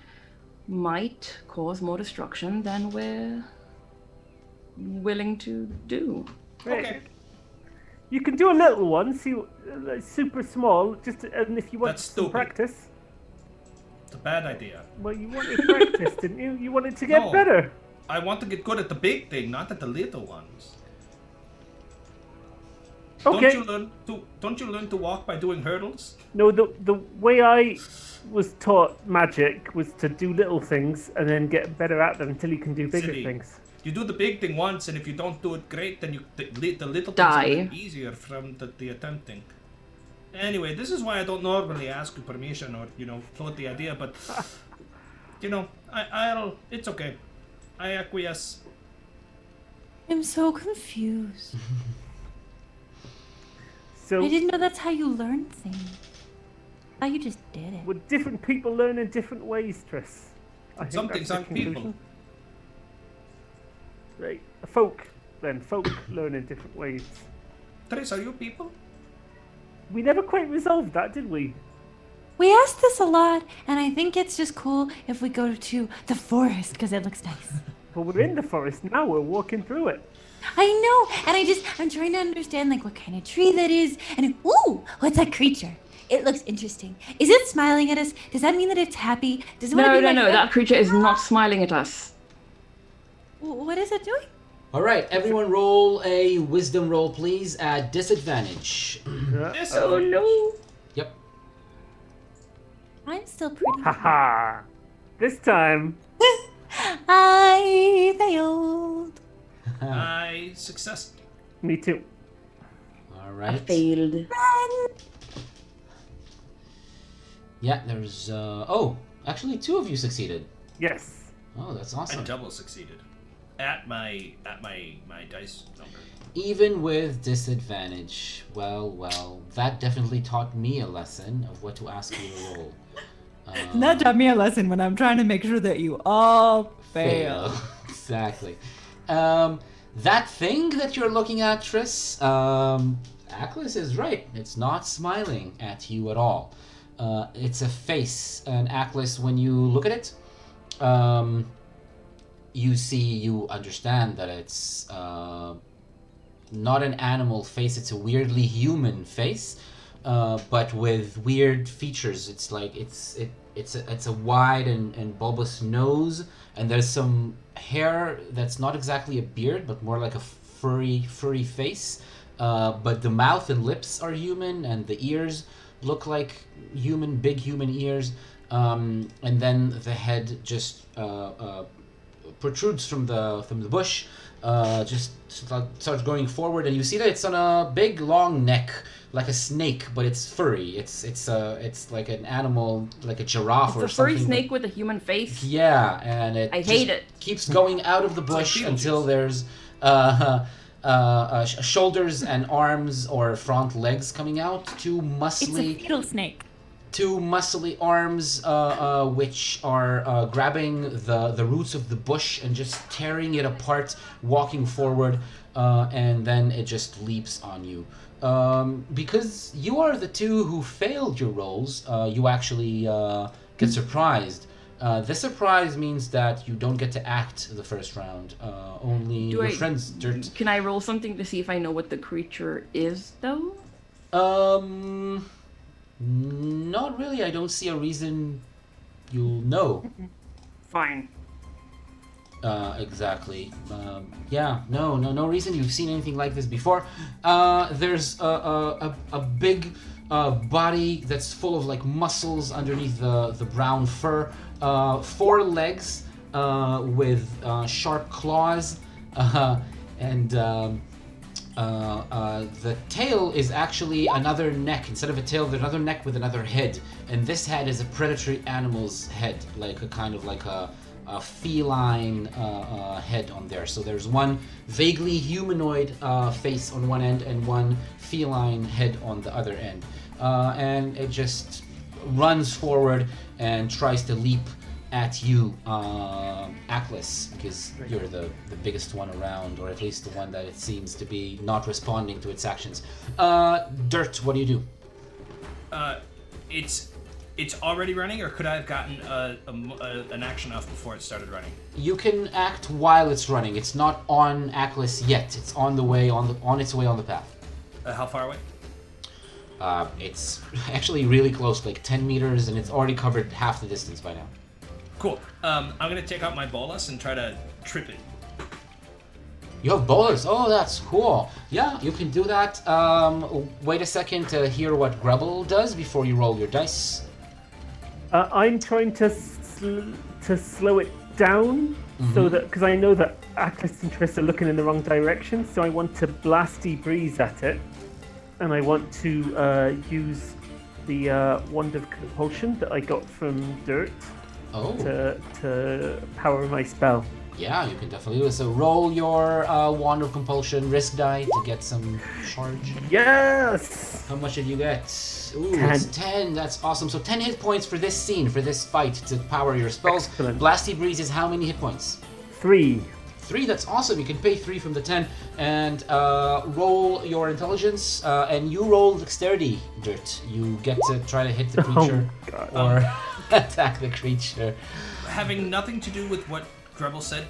might cause more destruction than we're willing to do. Okay. You can do a little one, see, super small, and if you want That's some stupid. practice. It's a bad idea. Well, you wanted practice, didn't you? You wanted to get No. better. I want to get good at the big thing, not at the little ones. Okay. Don't you learn to walk by doing hurdles? No, the way I was taught magic was to do little things and then get better at them until you can do bigger Silly. things. You do the big thing once, and if you don't do it great, then the little Die. things are a bit easier from the attempting. Anyway, this is why I don't normally ask you permission or float the idea, but I'll it's okay. I acquiesce. I'm so confused. So, I didn't know that's how you learn things. I thought you just did it. would different people learn in different ways, Tris? I think Some that's things the aren't people. conclusion. Right, folk learn in different ways. Tris, are you people? We never quite resolved that, did we? We asked this a lot, and I think it's just cool if we go to the forest because it looks nice. Well, we're in the forest now. We're walking through it. I know, and I'm trying to understand what kind of tree that is, and ooh, what's that creature? It looks interesting. Is it smiling at us? Does that mean that it's happy? Does it want to No, be no, my no. friend? That creature is not smiling at us. What is it doing? All right, everyone, roll a wisdom roll, please, at disadvantage. Yes. Oh no. Yep. I'm still pretty. Haha. This time. I failed. I success. Me too. All I right. failed. Yeah, there's. Oh, actually, 2 of you succeeded. Yes. Oh, that's I awesome. double succeeded. At my dice number. Even with disadvantage, well, that definitely taught me a lesson of what to ask you to roll. That taught me a lesson when I'm trying to make sure that you all fail. Exactly. That thing that you're looking at, Triss, Aklis is right. It's not smiling at you at all. It's a face, and Aklis, when you look at it, you understand that it's not an animal face. It's a weirdly human face, but with weird features. It's like it's a wide and bulbous nose, and there's some hair that's not exactly a beard, but more like a furry face. But the mouth and lips are human, and the ears look like big human ears. And then the head just protrudes from the bush, just starts going forward, and you see that it's on a big long neck, like a snake, but it's furry. It's like an animal, like a giraffe It's or a furry something. snake with a human face. Yeah, and it I just hate it. keeps going out of the bush Beetlejuice. until there's shoulders and arms or front legs coming out. Two It's a muscly fetal snake. arms, which are grabbing the roots of the bush and just tearing it apart, walking forward, and then it just leaps on you. Because you are the 2 who failed your rolls, you actually get surprised. This surprise means that you don't get to act the first round. Only your friends. Can I roll something to see if I know what the creature is, though? Not really. I don't see a reason you'll know. Fine. Exactly. Yeah, no reason you've seen anything like this before. There's a big body that's full of like muscles underneath the brown fur. 4 legs with sharp claws, and the tail is actually another neck. Instead of a tail, there's another neck with another head, and this head is a predatory animal's head, like a kind of like a feline head on there. So there's one vaguely humanoid face on one end and one feline head on the other end, and it just runs forward and tries to leap at you, Aklis, because you're the biggest one around, or at least the one that it seems to be not responding to its actions. Dirt, what do you do? It's already running, or could I have gotten an action off before it started running? You can act while it's running. It's not on Aklis yet. It's on the way on its way on the path. How far away? It's actually really close, like 10 meters, and it's already covered half the distance by now. Cool. I'm gonna take out my bolas and try to trip it. You have bowlers. Oh, that's cool. Yeah, you can do that. Wait a second to hear what Grubble does before you roll your dice. I'm trying to slow it down, so that because I know that Atlas and Triss are looking in the wrong direction, so I want to blasty breeze at it, and I want to use the wand of compulsion that I got from Dirt to power my spell. Yeah, you can definitely do it. So roll your wand of compulsion risk die to get some charge. Yes. How much did you get? Ooh, 10. It's 10. That's awesome. So 10 hit points for this scene, for this fight, to power your spells. Excellent. Blasty Breeze is how many hit points? 3. 3, that's awesome. You can pay 3 from the 10 and roll your intelligence, and you roll dexterity, Dirt. You get to try to hit the creature or attack the creature. Having nothing to do with what Grubble said,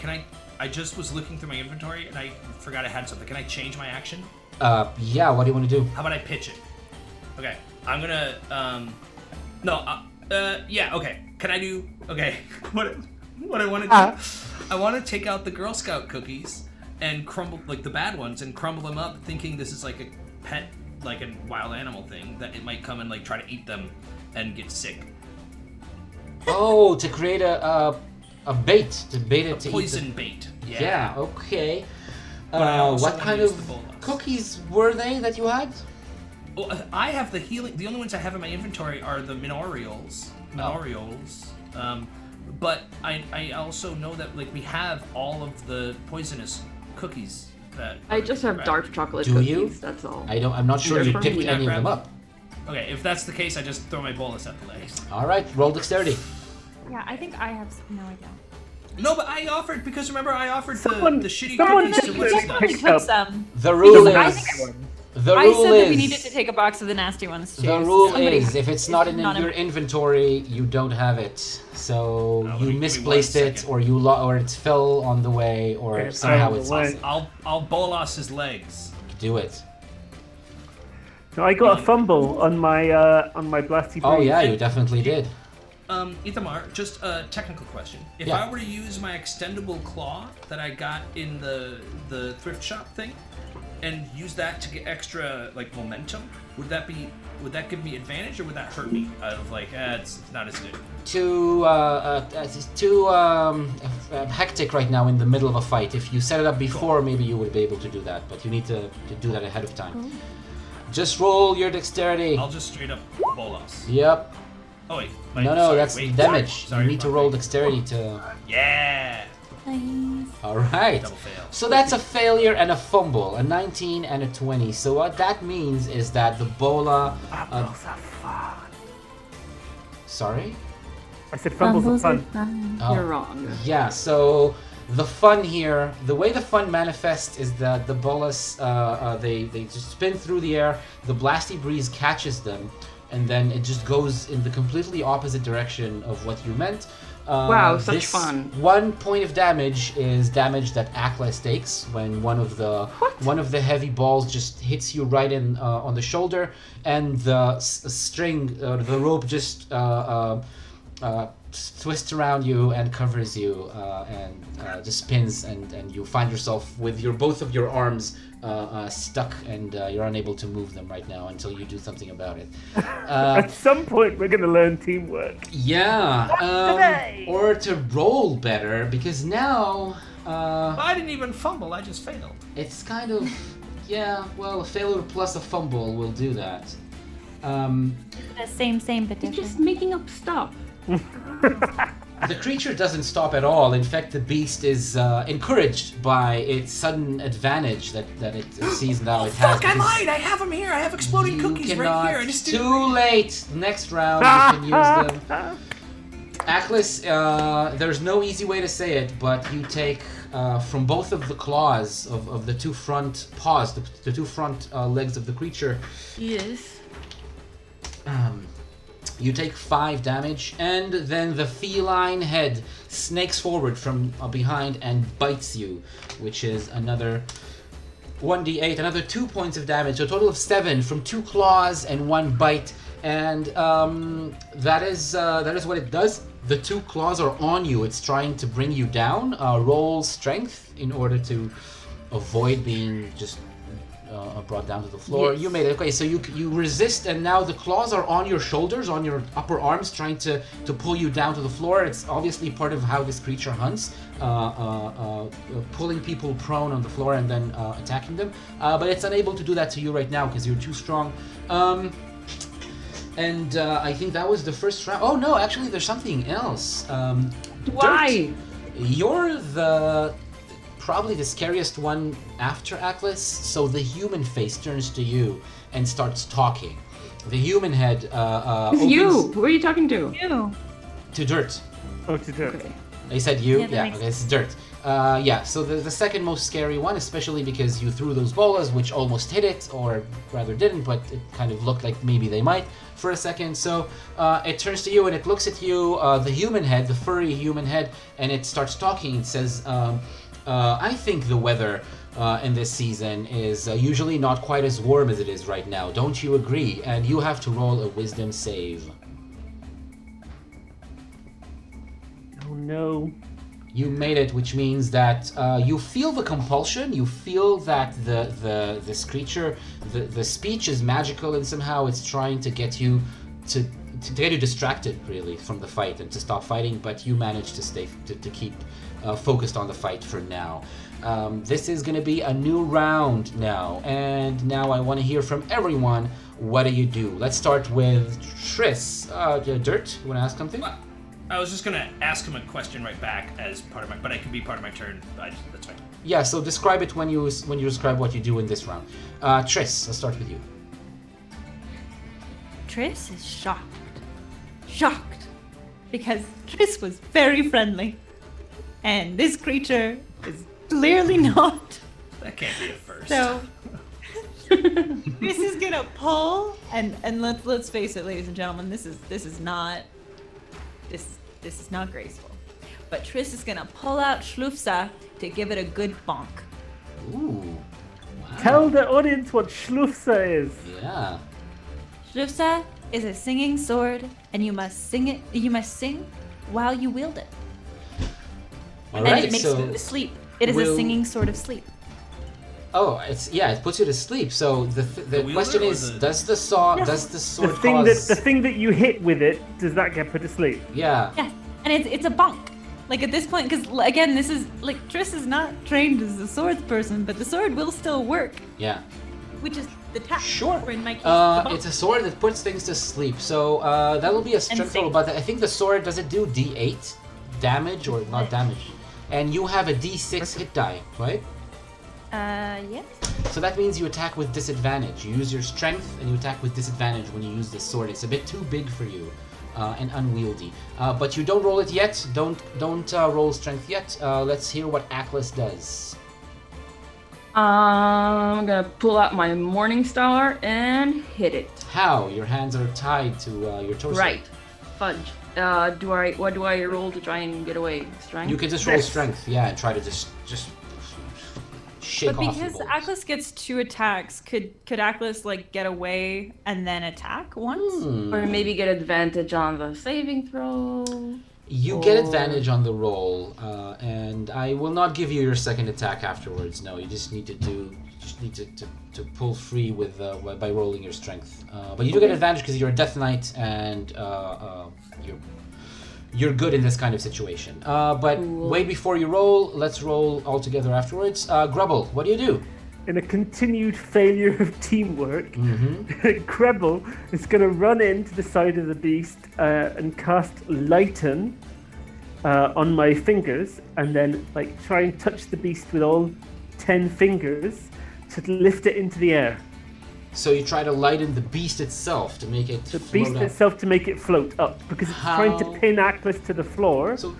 I just was looking through my inventory and I forgot I had something. Can I change my action? Yeah, what do you want to do? How about I pitch it? Okay, I'm gonna, yeah, okay. Can I do, okay, what I want to do, I want to take out the Girl Scout cookies and crumble, like the bad ones, and crumble them up, thinking this is like a pet, like a wild animal thing, that it might come and like try to eat them and get sick. Oh, to create a bait, to bait it to Poison eat. bait. Yeah. Okay. But I also What wanna kind use of the bolas. cookies were they that you had? Well, I have the healing. The only ones I have in my inventory are the Minorioles. But I also know that like we have all of the poisonous cookies that. I just have dark chocolate Do cookies. you? That's all. I'm not sure They're you for picked me. any of them up. Okay, if that's the case, I just throw my bolus at the legs. All right, roll dexterity. Yeah, I think I have. No, I don't. No, but I offered because remember I offered Someone- the shitty someone cookies to just- what's his Already name. took some. The rule Because is. I The I rule said that we is. needed to take a box of the nasty ones too. The rule Somebody- is, if it's not in not your in- inventory, you don't have it. So give you me misplaced 1 it, second. or or it fell on the way, or Okay, somehow fell it's. on the way. I'll bolas his legs. Do it. No, I got a fumble on my blasty. Oh breeze. yeah, you definitely did. Ithamar, just a technical question. If Yeah. I were to use my extendable claw that I got in the thrift shop thing, and use that to get extra like momentum, would that give me advantage or would that hurt me? Out of like, it's not as good. It's too hectic right now in the middle of a fight. If you set it up before, maybe you would be able to do that, but you need to do that ahead of time. Just roll your dexterity. I'll just straight up bolas. Yep. Oh wait. No, sorry, that's wait, damage. Sorry, you need to roll dexterity to. Yeah. Nice. All right. Double fail. So that's a failure and a fumble, a 19 and a 20. So what that means is that the bola. Fumbles are fun. Sorry. I said fumbles are fun. fun. Oh. You're wrong. Yeah, so the fun here, the way the fun manifests is that the bolas, they just spin through the air, the blasty breeze catches them, and then it just goes in the completely opposite direction of what you meant. Wow, such this fun. 1 point of damage is damage that Aklas takes when one of the heavy balls just hits you right in on the shoulder, and the string, the rope just twists around you and covers you and just spins, and you find yourself with both of your arms stuck, and you're unable to move them right now until you do something about it. At some point, we're gonna learn teamwork. Yeah, today. or to roll better, because now I didn't even fumble. I just failed. it's kind of well, a failure plus a fumble will do that. The same, but You're different. just making up stuff. The creature doesn't stop at all. In fact, the beast is encouraged by its sudden advantage that it sees now it has. Fuck! I because lied. I have them here. I have exploding you cookies cannot, right here. I just didn't. too late. Next round, you can use them. Aklas, there's no easy way to say it, but you take from both of the claws of the two front paws, the two front legs of the creature. Yes. You take 5 damage, and then the feline head snakes forward from behind and bites you, which is another 1d8, another 2 points of damage, so a total of 7 from 2 claws and 1 bite, and that is what it does. The 2 claws are on you. It's trying to bring you down. Roll strength in order to avoid being just brought down to the floor. Yes. You made it. Okay, so you resist, and now the claws are on your shoulders, on your upper arms, trying to pull you down to the floor. It's obviously part of how this creature hunts, pulling people prone on the floor and then attacking them. But it's unable to do that to you right now because you're too strong. And I think that was the first round. Oh no, actually, there's something else. Why? Dirt, you're probably the scariest one after Aklas, so the human face turns to you and starts talking. The human head opens You. Who are you talking to? You. to Dirt. Oh, to do it. Okay. I said you? Yeah, that Yeah, makes okay, it's Dirt. Yeah, so the second most scary one, especially because you threw those bolas, which almost hit it, or rather didn't, but it kind of looked like maybe they might for a second. So it turns to you and it looks at you, the human head, the furry human head, and it starts talking. It says, I think the weather in this season is usually not quite as warm as it is right now. Don't you agree? And you have to roll a wisdom save. Oh no. You made it, which means that you feel the compulsion. You feel that this creature, the speech is magical, and somehow it's trying to get you to to get you distracted really from the fight and to stop fighting, but you manage to stay to keep focused on the fight for now. This is going to be a new round now, and now I want to hear from everyone. What do you do? Let's start with Triss. Dirt, you want to ask something? I was just gonna ask him a question right back as part of my, but it can be part of my turn. That's fine. Yeah. So describe it when you describe what you do in this round. Triss, let's start with you. Triss is shocked, because Triss was very friendly, and this creature is clearly not. That can't be a first. So Triss is gonna pull, and let's face it, ladies and gentlemen, this is not graceful. But Triss is gonna pull out Schlufsa to give it a good bonk. Ooh. Wow. Tell the audience what Schlufsa is. Yeah. Schlufsa is a singing sword, and you must sing while you wield it. All And right. it makes So. you sleep. It is a singing sword of sleep. Oh, it puts you to sleep. So the wielder question or is, the- does the sword The thing that you hit with it, does that get put to sleep? Yeah. Yes, and it's a bonk. Like at this point, because again, this is like Triss is not trained as a swords person, but the sword will still work, Yeah. which is the tap. Sure. Or in my case, the bonk. It's a sword that puts things to sleep. So that will be a strength roll. sing. But I think the sword, does it do D8 damage or not damage? And you have a D6 hit die, right? Yes. So that means you attack with disadvantage. You use your strength and you attack with disadvantage when you use this sword. It's a bit too big for you and unwieldy. But you don't roll it yet. Don't roll strength yet. Let's hear what Atlas does. I'm gonna pull out my Morning Star and hit it. How? Your hands are tied to your torso. Right. Fudge. What do I roll to try and get away? Strength? You can just roll strength, yeah, and try to just shake But off the because bolts. Atlas gets 2 attacks, could Atlas like get away and then attack once? Or maybe get advantage on the saving throw. You get advantage on the roll, and I will not give you your second attack afterwards. No, you just need to to pull free with by rolling your strength. But you do get advantage because you're a Death Knight and you're good in this kind of situation. But wait before you roll. Let's roll all together afterwards. Grubble, what do you do? In a continued failure of teamwork, Krebel is going to run into the side of the beast and cast Lighten on my fingers, and then like try and touch the beast with all 10 fingers to lift it into the air. So you try to lighten the beast itself to make it The float beast up. itself to make it float up, because it's trying to How? pin Atlas to the floor. So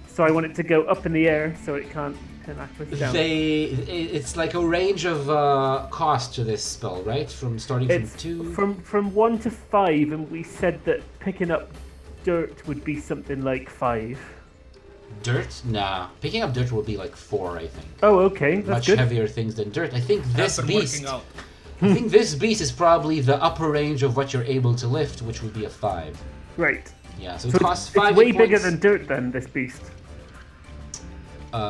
So I want it to go up in the air so it can't pin Atlas down. it's like a range of cost to this spell, right? From starting It's from 2. from 1 to 5, and we said that picking up dirt would be something like 5. Dirt? Nah. Picking up dirt will be like 4, I think. Oh, okay, that's Much good. heavier things than dirt. I think That's this been beast. working out. I think this beast is probably the upper range of what you're able to lift, which would be a 5. Right. Yeah. So it So costs it's 5 way hit bigger points. than dirt then, this beast.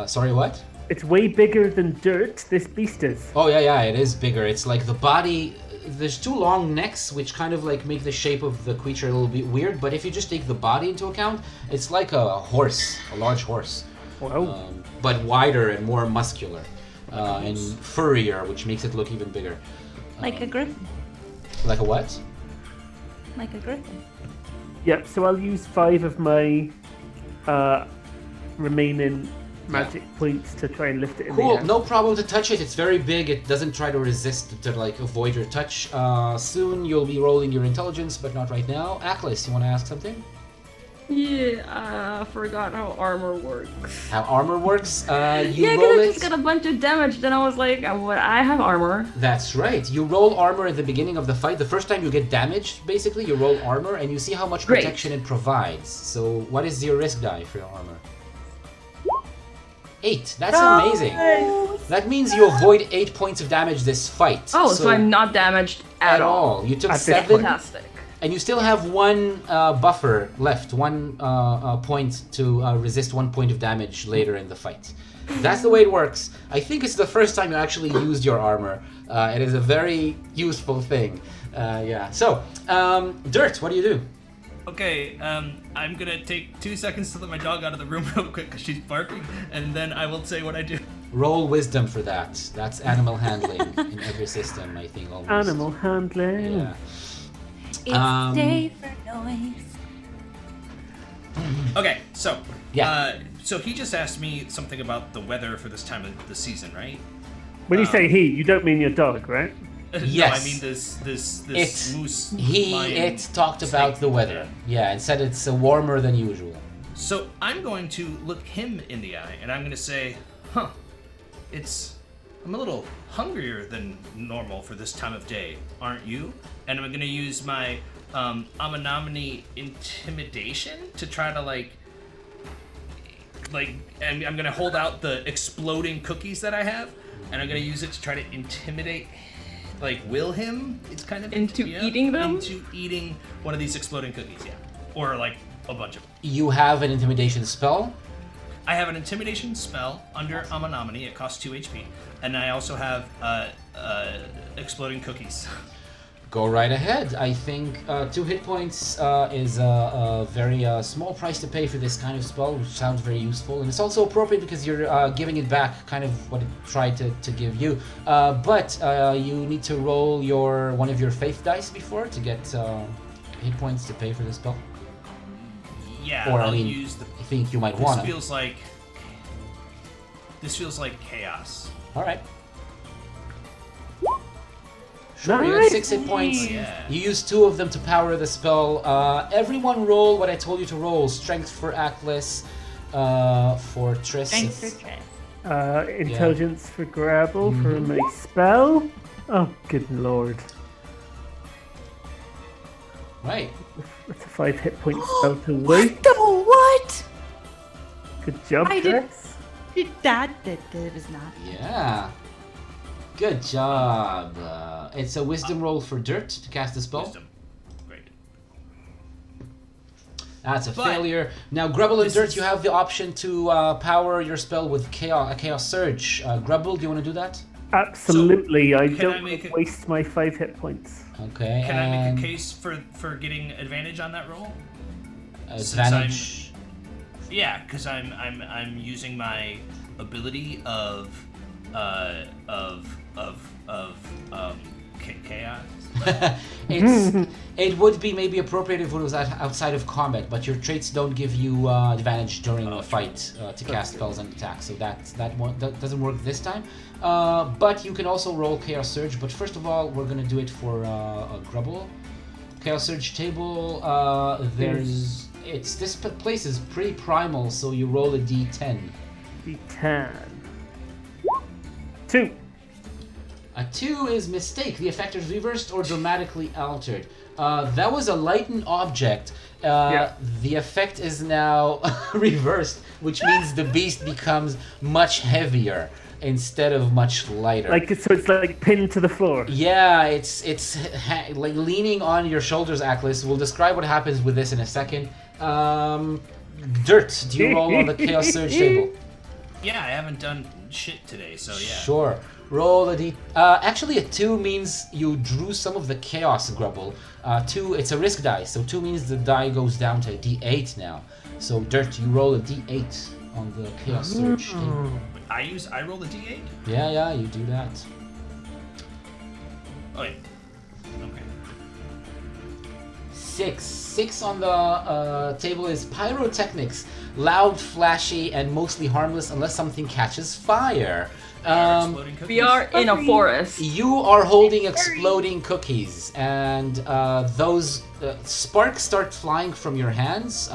Sorry, what? It's way bigger than dirt, this beast is. Oh yeah, it is bigger. It's like the body. There's 2 long necks, which kind of like make the shape of the creature a little bit weird. But if you just take the body into account, it's like a horse, a large horse, Wow. but wider and more muscular, and furrier, which makes it look even bigger. Like a griffin. Like a what? Like a griffin. Yep, so I'll use 5 of my remaining magic points to try and lift it in the Cool, air. no problem to touch it. It's very big. It doesn't try to resist, to like avoid your touch. Soon you'll be rolling your intelligence, but not right now. Atlas, you want to ask something? Yeah, I forgot how armor works. How armor works? You Yeah, because roll I it. just got a bunch of damage. Then I was like, I have armor. That's right. You roll armor at the beginning of the fight. The first time you get damaged, basically, you roll armor and you see how much Great. protection it provides. So, what is your risk die for your armor? 8. That's amazing. That means you avoid 8 points of damage this fight. Oh, so I'm not damaged at all. You took At this 7, point. Fantastic. and you still have 1 buffer left, 1 point to resist 1 point of damage later in the fight. That's the way it works. I think it's the first time you actually used your armor. It is a very useful thing. Yeah. So, Dirt, what do you do? Okay, I'm gonna take 2 seconds to let my dog out of the room real quick because she's barking, and then I will say what I do. Roll wisdom for that. That's animal handling in every system, I think. Almost. Animal handling. Yeah. It's day for noise. Okay, so Yeah. so he just asked me something about the weather for this time of the season, right? When you say he, you don't mean your dog, right? No, Yes. I mean this It moose. lion it talked about snake. the weather. Yeah, it said it's warmer than usual. So I'm going to look him in the eye, and I'm going to say, "Huh, I'm a little hungrier than normal for this time of day, aren't you?" And I'm going to use my Amanamani intimidation to try to and I'm going to hold out the exploding cookies that I have, and I'm going to use it to try to intimidate, will him. It's kind of Into eating them? into eating one of these exploding cookies, yeah, or a bunch of them. You have an intimidation spell. I have an intimidation spell under Amanamani. It costs 2 HP, and I also have exploding cookies. Go right ahead. I think 2 hit points is a very small price to pay for this kind of spell, which sounds very useful. And it's also appropriate because you're giving it back, kind of what it tried to give you. But you need to roll one of your faith dice before to get hit points to pay for this spell. Yeah, Or, I'll I mean, use the. I think you might This want to. feels like chaos. All right. Sure, you got Nice. 6 hit points. Yeah. You use 2 of them to power the spell. Everyone roll what I told you to roll. Strength for Atlas, for Triss. Thanks for it's- trying. Intelligence for Grabble for my spell. Oh, good lord. Right. That's a 5 hit point spell to wait. What the what? Good job, I did- Trix. That was not. Yeah. Good job. It's a wisdom roll for Dirt to cast the spell. Wisdom. Great. That's a But- failure. Now, Grubble and This Dirt, is- you have the option to power your spell with a Chaos Surge. Grubble, do you want to do that? Absolutely. I can I don't make it- waste my 5 hit points. Okay. Can I make and a case for getting advantage on that roll? advantage? Yeah, because I'm using my ability of chaos. It would be maybe appropriate if it was outside of combat, but your traits don't give you advantage during a fight to cast spells and attacks, so that doesn't work this time. But you can also roll Chaos Surge. But first of all, we're gonna do it for a Grubble. Chaos Surge table. This place is pretty primal, so you roll a D10. D10. 2. A 2 is mistake. The effect is reversed or dramatically altered. That was a lightened object. Yeah. The effect is now reversed, which means the beast becomes much heavier instead of much lighter. So it's like pinned to the floor. Yeah, it's like leaning on your shoulders, Atlas. We'll describe what happens with this in a second. Dirt, do you roll on the Chaos Surge table? Yeah, I haven't done shit today, so yeah. Sure. Roll a d. Actually, a 2 means you drew some of the chaos, Grubble. 2, it's a risk die, so 2 means the die goes down to a d8 now. So, Dirt, you roll a d8 on the Chaos Surge table. I roll the d8? Yeah, you do that. Oh wait. Okay. 6 on the table is pyrotechnics. Loud, flashy, and mostly harmless unless something catches fire. Exploding cookies? We are in a forest. You are holding exploding cookies, and those sparks start flying from your hands.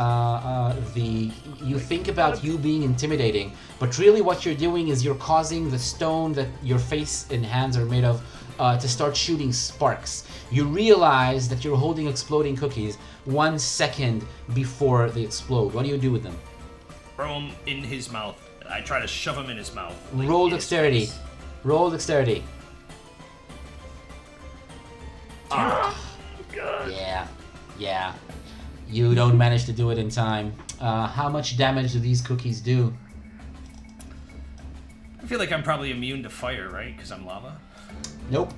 You think about you being intimidating, but really what you're doing is you're causing the stone that your face and hands are made of to start shooting sparks. You realize that you're holding exploding cookies 1 second before they explode. What do you do with them? Throw him in his mouth. I try to shove him in his mouth. Roll in his dexterity. face. Roll dexterity. Yeah. You don't manage to do it in time. How much damage do these cookies do? I feel like I'm probably immune to fire, right? Because I'm lava. Nope.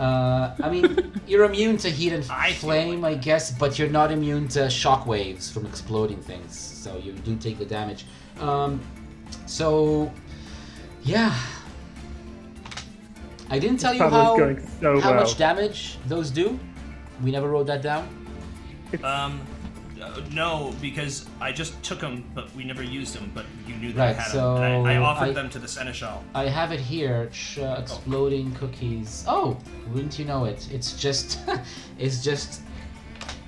I mean, you're immune to heat and I feel flame, like I guess, but you're not immune to shock waves from exploding things. So you do take the damage. So, yeah. I didn't tell you Battle is going so how well. much damage those do. We never wrote that down. No, because I just took them, but we never used them. But you knew that Right, I had so them. And I offered I- them to the Seneschal. I have it here. Exploding cookies. Oh, wouldn't you know it? It's just, it's just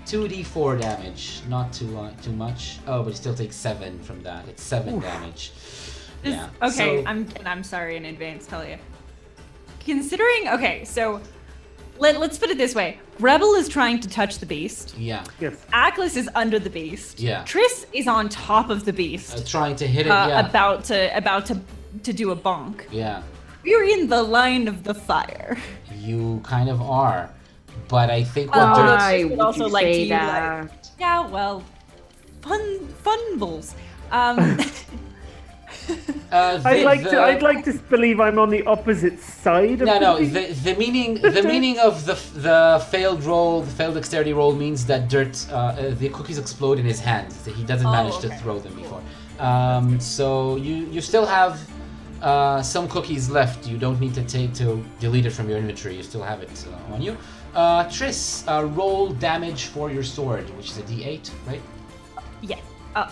2d4 damage. Not too much. Oh, but it still takes 7 from that. It's 7 damage. Yeah. Okay, so- I'm sorry in advance, Talia. Considering, okay, so let's put it this way: Rebel is trying to touch the beast. Yeah. Yes. Atlas is under the beast. Yeah. Triss is on top of the beast, Trying to hit it. Yeah. about to do a bonk. Yeah. We're in the line of the fire. You kind of are, but I think what Although they're Why Triss would would also you like to say utilize- that? Yeah, well, funbles. I'd like to believe I'm on the opposite side of No, the the meaning of the failed roll, the failed dexterity roll means that the cookies explode in his hands. He doesn't manage to okay. throw them before. So you still have some cookies left. You don't need to delete it from your inventory. You still have it on you. Triss, roll damage for your sword, which is a D8, right? Yes.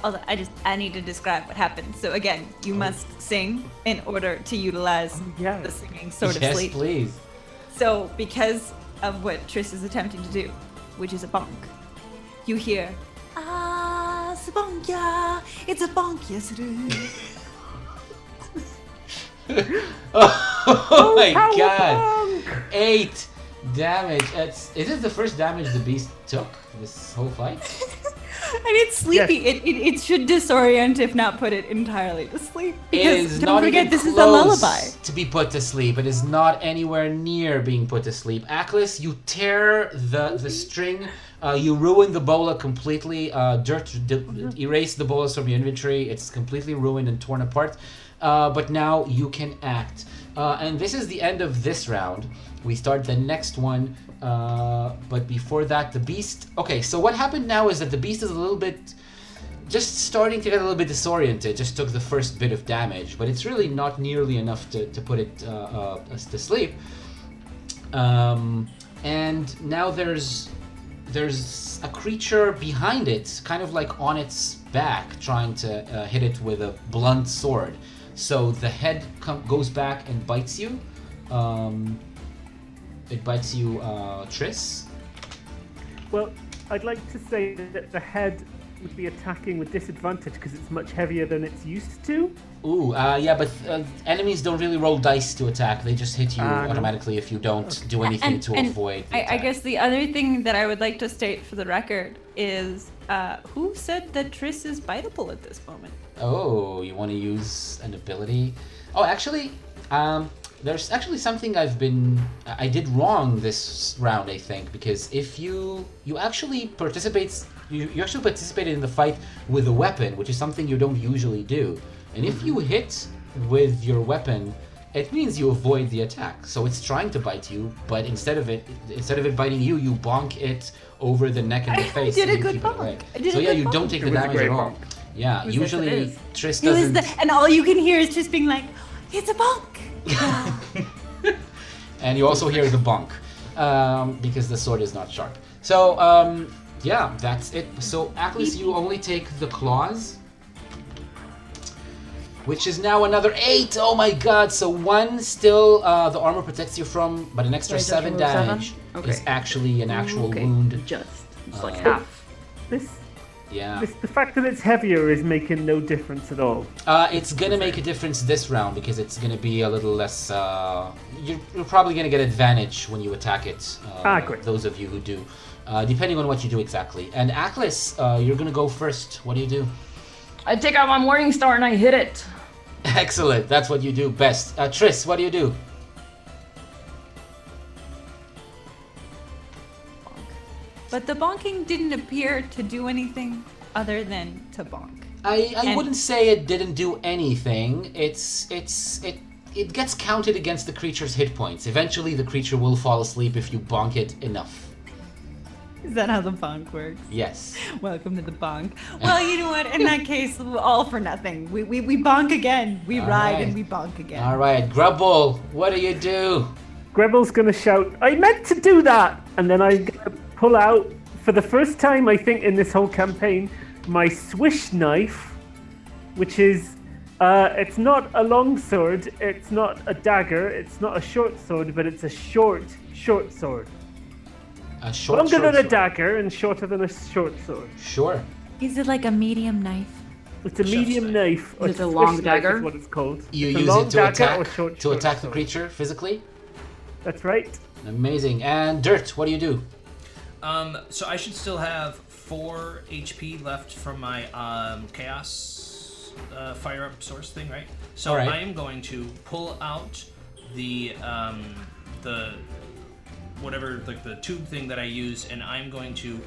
Although I need to describe what happened. So again, you must sing in order to utilize yes. the singing sort of Yes, sleep. please. So because of what Triss is attempting to do, which is a bonk, you hear, ah, it's a bonk, yeah, it's a bonk, yes it is. Oh my Power god! bonk! 8 damage. Is this the first damage the beast took this whole fight? I mean, sleepy. It should disorient, if not put it entirely to sleep. It Because is don't not forget, even this is a close lullaby. to be put to sleep. It is not anywhere near being put to sleep. Aklis, you tear the string. You ruin the bola completely. Erase the bolas from your inventory. It's completely ruined and torn apart. But now you can act. And this is the end of this round. We start the next one. But before that, the beast... Okay, so what happened now is that the beast is a little bit... just starting to get a little bit disoriented. Just took the first bit of damage. But it's really not nearly enough to put it to sleep. And now there's a creature behind it, kind of like on its back, trying to hit it with a blunt sword. So the head goes back and bites you. It bites you, Triss. Well, I'd like to say that the head would be attacking with disadvantage because it's much heavier than it's used to. Ooh, yeah, but enemies don't really roll dice to attack. They just hit you No. automatically if you don't do anything to avoid the I attack. guess the other thing that I would like to state for the record is who said that Triss is biteable at this moment? Oh, you want to use an ability? Oh, actually, there's actually something I did wrong this round, I think, because if you actually you actually participated in the fight with a weapon, which is something you don't usually do. And if you hit with your weapon, it means you avoid the attack. So it's trying to bite you, but instead of it biting you, you bonk it over the neck and the face. did and a you good keep it bonk. away. I did So a yeah, good you don't bonk. take It the was a damage great at all. bonk. Yeah, was- usually yes, it is. Triss It was doesn't. and all you can hear is Triss being like, it's a bonk. And you also hear the bonk because the sword is not sharp. So yeah, that's it. So Aklis, you only take the claws, which is now another 8. Oh my god! So 1 still the armor protects you from, but an extra Wait, just 7 remove 7? damage Okay. is actually an actual Okay, wound. it's like Uh, half. Yeah. The fact that it's heavier is making no difference at all. It's gonna make a difference this round because it's gonna be a little less. You're probably gonna get advantage when you attack it. Great. Those of you who do, depending on what you do exactly. And Aklis, you're gonna go first. What do you do? I take out my Morning Star and I hit it. Excellent. That's what you do best. Triss, what do you do? But the bonking didn't appear to do anything other than to bonk. I And- wouldn't say it didn't do anything. It it gets counted against the creature's hit points. Eventually, the creature will fall asleep if you bonk it enough. Is that how the bonk works? Yes. Welcome to the bonk. Well, you know what? In that case, all for nothing. We bonk again. We All ride right. and we bonk again. All right, Grubble, what do you do? Grebble's gonna shout, I meant to do that! And then I'm gonna pull out, for the first time I think in this whole campaign, my swish knife, which is, it's not a long sword, it's not a dagger, it's not a short sword, but it's a short sword. A short Longer than a sword. dagger and shorter than a short sword. Sure. Is it like a medium knife? It's a Chef's medium knife. Or Is it a swish long knife dagger? Is what it's called. You It's a use long it to dagger attack or short the sword. creature physically. That's right. Amazing. And Dirt, what do you do? So I should still have 4 HP left from my chaos fire up source thing, right? So Alright. I am going to pull out the whatever, like the tube thing that I use, and I'm going to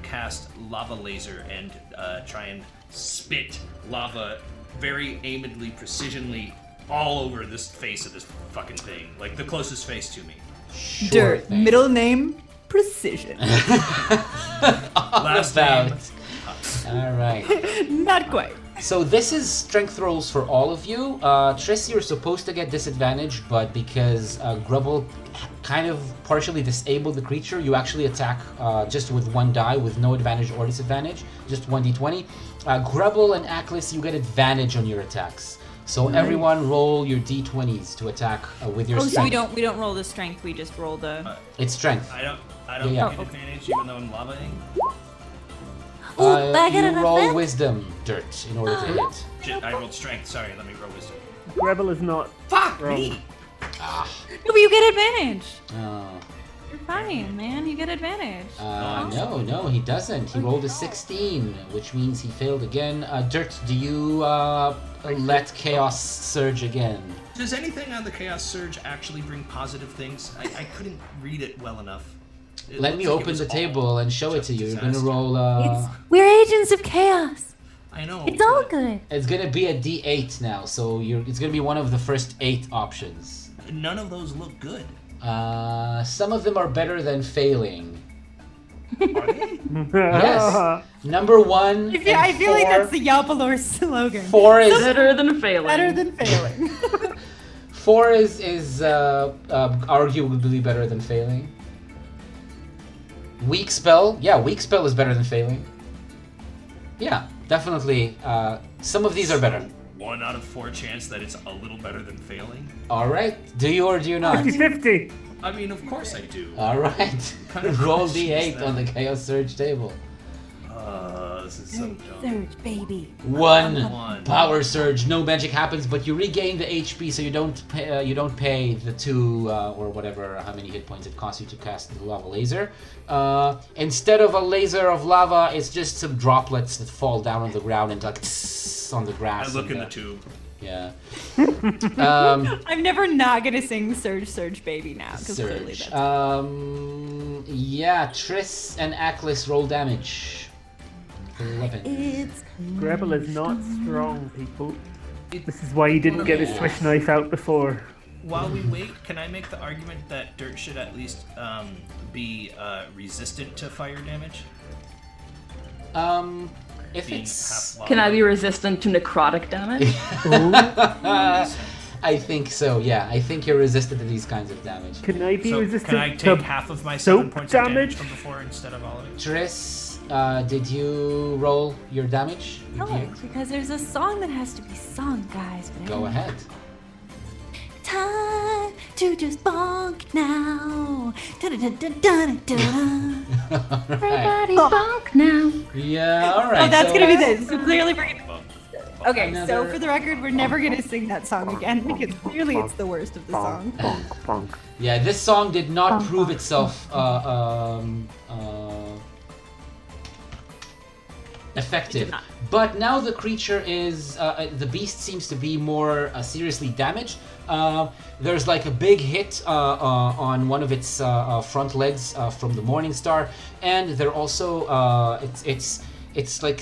cast lava laser and try and spit lava very aimedly, precisionally all over this face of this fucking thing, like the closest face to me. Sure Dirt. thing. Middle name, Precision. Last About. name. All right. Not quite. So this is strength rolls for all of you. Triss, you're supposed to get disadvantage, but because Grubble kind of partially disabled the creature, you actually attack just with 1 die with no advantage or disadvantage, just 1d20. Grubble and Aklis, you get advantage on your attacks. So everyone roll your d20s to attack with your Oh, so strength. we don't roll the strength. We just roll the. It's strength. I don't Yeah. get advantage even though I'm lavaing. I got You an roll advantage. wisdom, Dirt, in order to hit. Shit, I rolled strength. Sorry, let me roll wisdom. Grebble is not Fuck wrong. me! Ah. No, but you get advantage. Oh. You're fine, man. You get advantage. No, he doesn't. He rolled a 16, which means he failed again. Dirt, do you let chaos surge again? Does anything on the Chaos Surge actually bring positive things? I couldn't read it well enough. It Let looks me like it open was the all table and show it just to you. You're disaster. gonna roll. We're agents of chaos. I know. It's all but good. It's gonna be a D8 now, so it's gonna be one of the first 8 options. None of those look good. Some of them are better than failing. Are they? Yes. Number 1. I and feel like 4 that's the Yalpelor slogan. 4 is Better than failing. Better than failing. 4 is arguably better than failing. Weak spell, yeah, weak spell is better than failing. Yeah, definitely. Some of these are better. 1 out of 4 chance that it's a little better than failing. All right, do you or do you not? 50-50. I mean, of course I do. All right, kind of roll question is D8 that? on the Chaos Surge table. This is so dumb. Surge, baby. 1 1. power surge, no magic happens, but you regain the HP, so you don't pay the 2 or whatever how many hit points it costs you to cast the lava laser. Instead of a laser of lava, it's just some droplets that fall down on the ground and like tss on the grass. I look and, in the tube. Yeah. I'm never not gonna sing Surge, Surge, baby now because clearly Surge. that's. Yeah, Triss and Aklis roll damage. 11. It's Grebble is not strong, people. This is why he didn't get his swish knife out before. While we wait, can I make the argument that Dirt should at least be resistant to fire damage? If Being it's... half lava? Can I be resistant to necrotic damage? I think so, yeah. I think you're resistant to these kinds of damage. Can I be So resistant can I to take half of my 7 soap points of damage damage? from before instead of all of it? Triss, did you roll your damage? no, Did you? because there's a song that has to be sung, guys. Go ahead. Time to just bonk now. Da-da-da-da-da-da. Everybody bonk now. Yeah, alright. Oh, that's so- gonna be this. So clearly we're gonna. Okay, so Another- for the record, we're never gonna sing that song again because clearly it's the worst of the song. Yeah, this song did not prove itself effective. not. But now the creature is, the beast seems to be more seriously damaged. There's like a big hit on one of its front legs from the Morning Star, and they're also it's like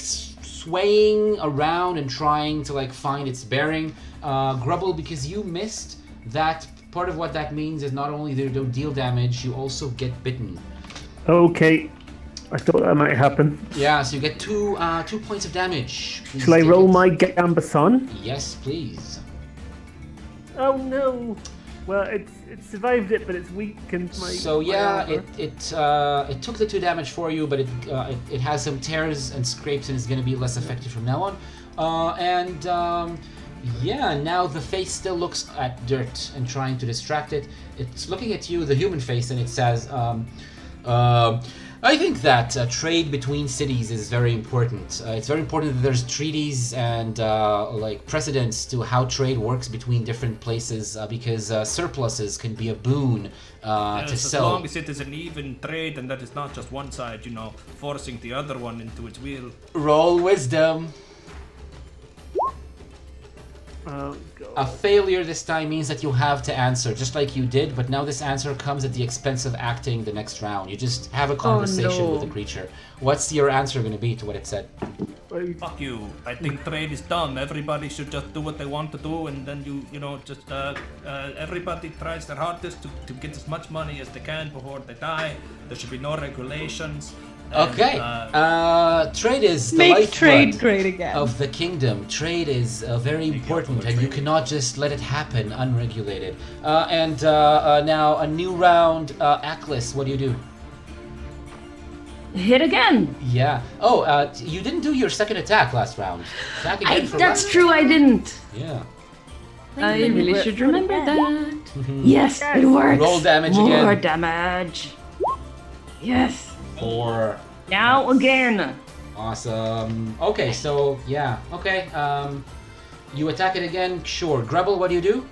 swaying around and trying to like find its bearing. Grubble, because you missed that, part of what that means is not only they don't deal damage, you also get bitten. Okay. I thought that might happen. Yeah, so you get 2 points of damage. Please Shall I take roll it. my Gambus on? Yes, please. Oh no! Well, it survived it, but it's weakened my. So my yeah, armor. it took the 2 damage for you, but it has some tears and scrapes and is going to be less effective from now on. Yeah, now the face still looks at dirt and trying to distract it. It's looking at you, the human face, and it says, I think that trade between cities is very important. It's very important that there's treaties and like precedents to how trade works between different places because surpluses can be a boon to As sell. long as it is an even trade and that is not just one side, forcing the other one into its wheel. Roll wisdom. Oh, God. A failure this time means that you have to answer, just like you did, but now this answer comes at the expense of acting the next round. You just have a conversation with the creature. What's your answer going to be to what it said? Fuck you. I think trade is dumb. Everybody should just do what they want to do, and then everybody tries their hardest to get as much money as they can before they die. There should be no regulations. Okay. Trade is the Make trade lifeblood great again. of the kingdom. Trade is very important, and you cannot just let it happen unregulated. Now a new round. Aklis, what do you do? Hit again. Yeah. Oh, you didn't do your second attack last round. Attack again for That's last- true, I didn't. Yeah. I really should remember that. Yes, it works. Roll damage More again. damage. Yes. 4. Now again. Awesome. Okay, so yeah. Okay. You attack it again. Sure. Grubble, what do you do?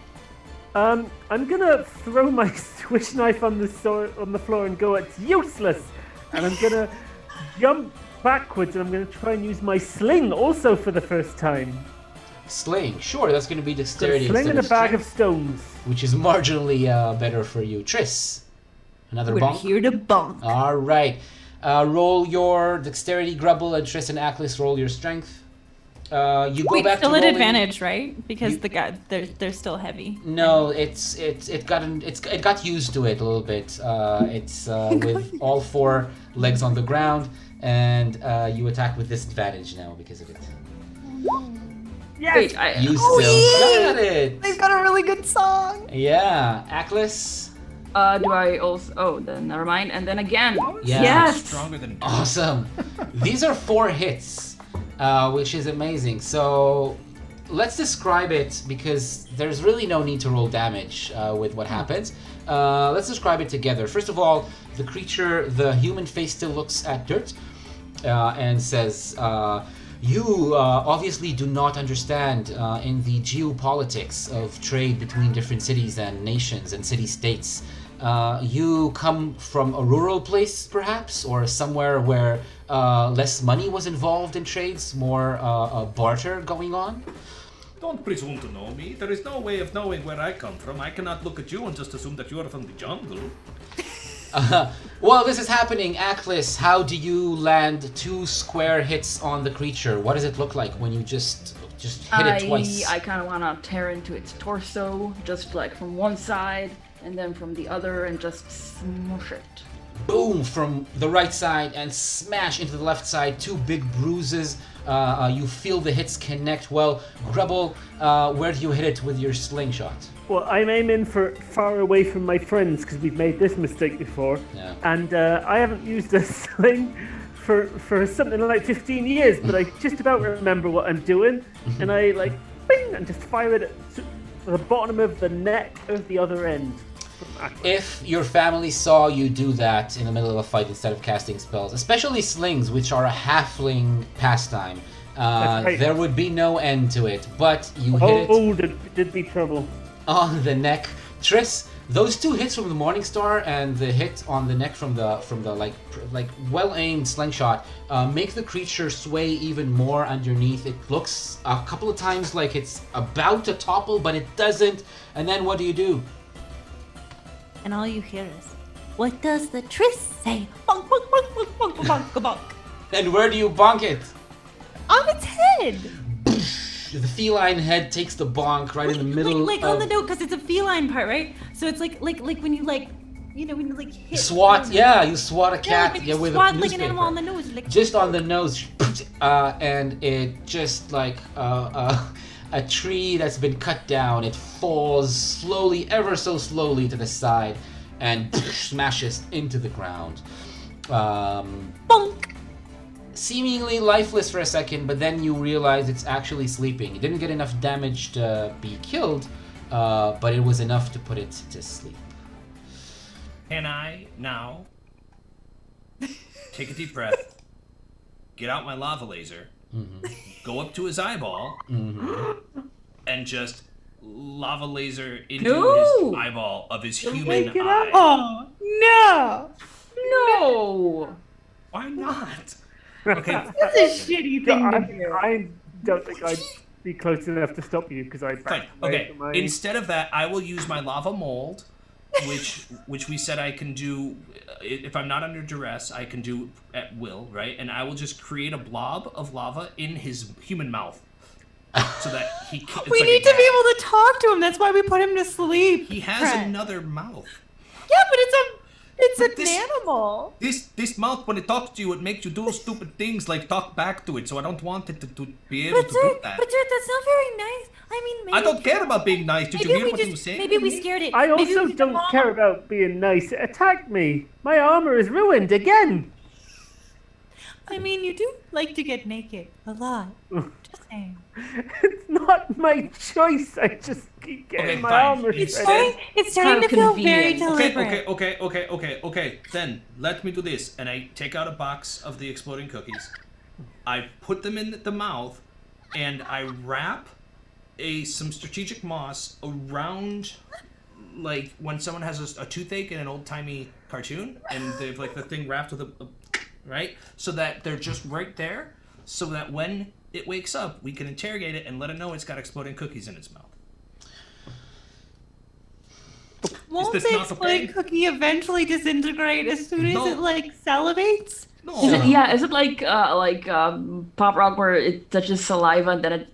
I'm gonna throw my switch knife on the floor and go, it's useless! And I'm gonna jump backwards and I'm gonna try and use my sling also for the first time. Sling. Sure, that's going to be Got a dexterity sling instead and a of bag of strength, stones. which is marginally better for you. Triss. Another We're bonk. here to bonk. All right. Roll your dexterity, Grubble, and Triss and Aklis roll your strength. You go Wait, back still to at rolling. advantage, right? Because You- the guy they're still heavy. No, it got used to it a little bit. It's with all 4 legs on the ground, and you attack with disadvantage now because of it. Yes! Wait, You still got it. They've got a really good song. Yeah, Aklis. do I also? Oh, then never mind. And then again. Yeah. Yes. Stronger than Awesome. These are 4 hits, which is amazing. So let's describe it because there's really no need to roll damage with what happens. Let's describe it together. First of all, the creature, the human face still looks at dirt and says, you obviously do not understand in the geopolitics of trade between different cities and nations and city-states. You come from a rural place, perhaps, or somewhere where less money was involved in trades, more barter going on? Don't presume to know me. There is no way of knowing where I come from. I cannot look at you and just assume that you are from the jungle. Well, this is happening. Aklis, how do you land 2 square hits on the creature? What does it look like when you just hit it twice? I kind of want to tear into its torso, just like from one side and then from the other, and just smush it. Boom from the right side and smash into the left side. 2 big bruises. You feel the hits connect well. Grubble, where do you hit it with your slingshot? Well, I'm aiming for far away from my friends because we've made this mistake before. Yeah. And I haven't used a sling for something like 15 years, but I just about remember what I'm doing. And I bing, and just fire it at the bottom of the neck of the other end. If your family saw you do that in the middle of a fight instead of casting spells, especially slings, which are a halfling pastime, right. there would be no end to it. But you hit it Oh, there'd be trouble. on the neck. Triss, those 2 hits from the Morningstar and the hit on the neck from the well-aimed slingshot make the creature sway even more underneath. It looks a couple of times like it's about to topple, but it doesn't. And then what do you do? And all you hear is, what does the Triss say? Bonk, bonk, bonk, bonk, bonk, bonk, bonk. And where do you bonk it? On its head. The feline head takes the bonk right in the middle Like of... on the note, because it's a feline part, right? So it's like when you like, you know, when you like hit. Swat, yeah, you swat a cat like when you with swat a like an newspaper. animal on the nose. Like, Just on the nose, and it just like a tree that's been cut down, it falls slowly, ever so slowly to the side, and smashes into the ground. bonk. Seemingly lifeless for a second, but then you realize it's actually sleeping. It didn't get enough damage to be killed, but it was enough to put it to sleep. Can I now take a deep breath, get out my lava laser, go up to his eyeball, and just lava laser into his eyeball of his human eye? Oh no! No! Why not? Okay, That's a shitty thing to do. I don't think I'd be close enough to stop you because I. fine. Okay, instead of that, I will use my lava mold, which we said I can do. If I'm not under duress, I can do at will, right? And I will just create a blob of lava in his human mouth, so that he. We need to be able to talk to him. That's why we put him to sleep. He has Fred. another mouth. Yeah, but it's But an this- animal. This mouth, when it talks to you, it makes you do stupid things like talk back to it. So I don't want it to be able to do that. But dude, that's not very nice. I mean, maybe I don't care about being nice. Did you maybe hear we what just you were saying? maybe we scared it. I Maybe also we don't care about being nice. It attacked me. My armor is ruined again. I mean, you do like to get naked a lot. Just saying. It's not my choice. I just keep getting Okay, my fine. armor It's shredded. It's starting How to feel very convenient. deliberate. Okay. Then let me do this. And I take out a box of the exploding cookies. I put them in the mouth, and I wrap some strategic moss around, like when someone has a toothache in an old timey cartoon, and they've like the thing wrapped with a right, so that they're just right there, so that when it wakes up, we can interrogate it and let it know it's got exploding cookies in its mouth. Won't this the not exploding okay? cookie eventually disintegrate as soon as No. it like salivates? No. Is it like pop rock where it touches saliva and then it...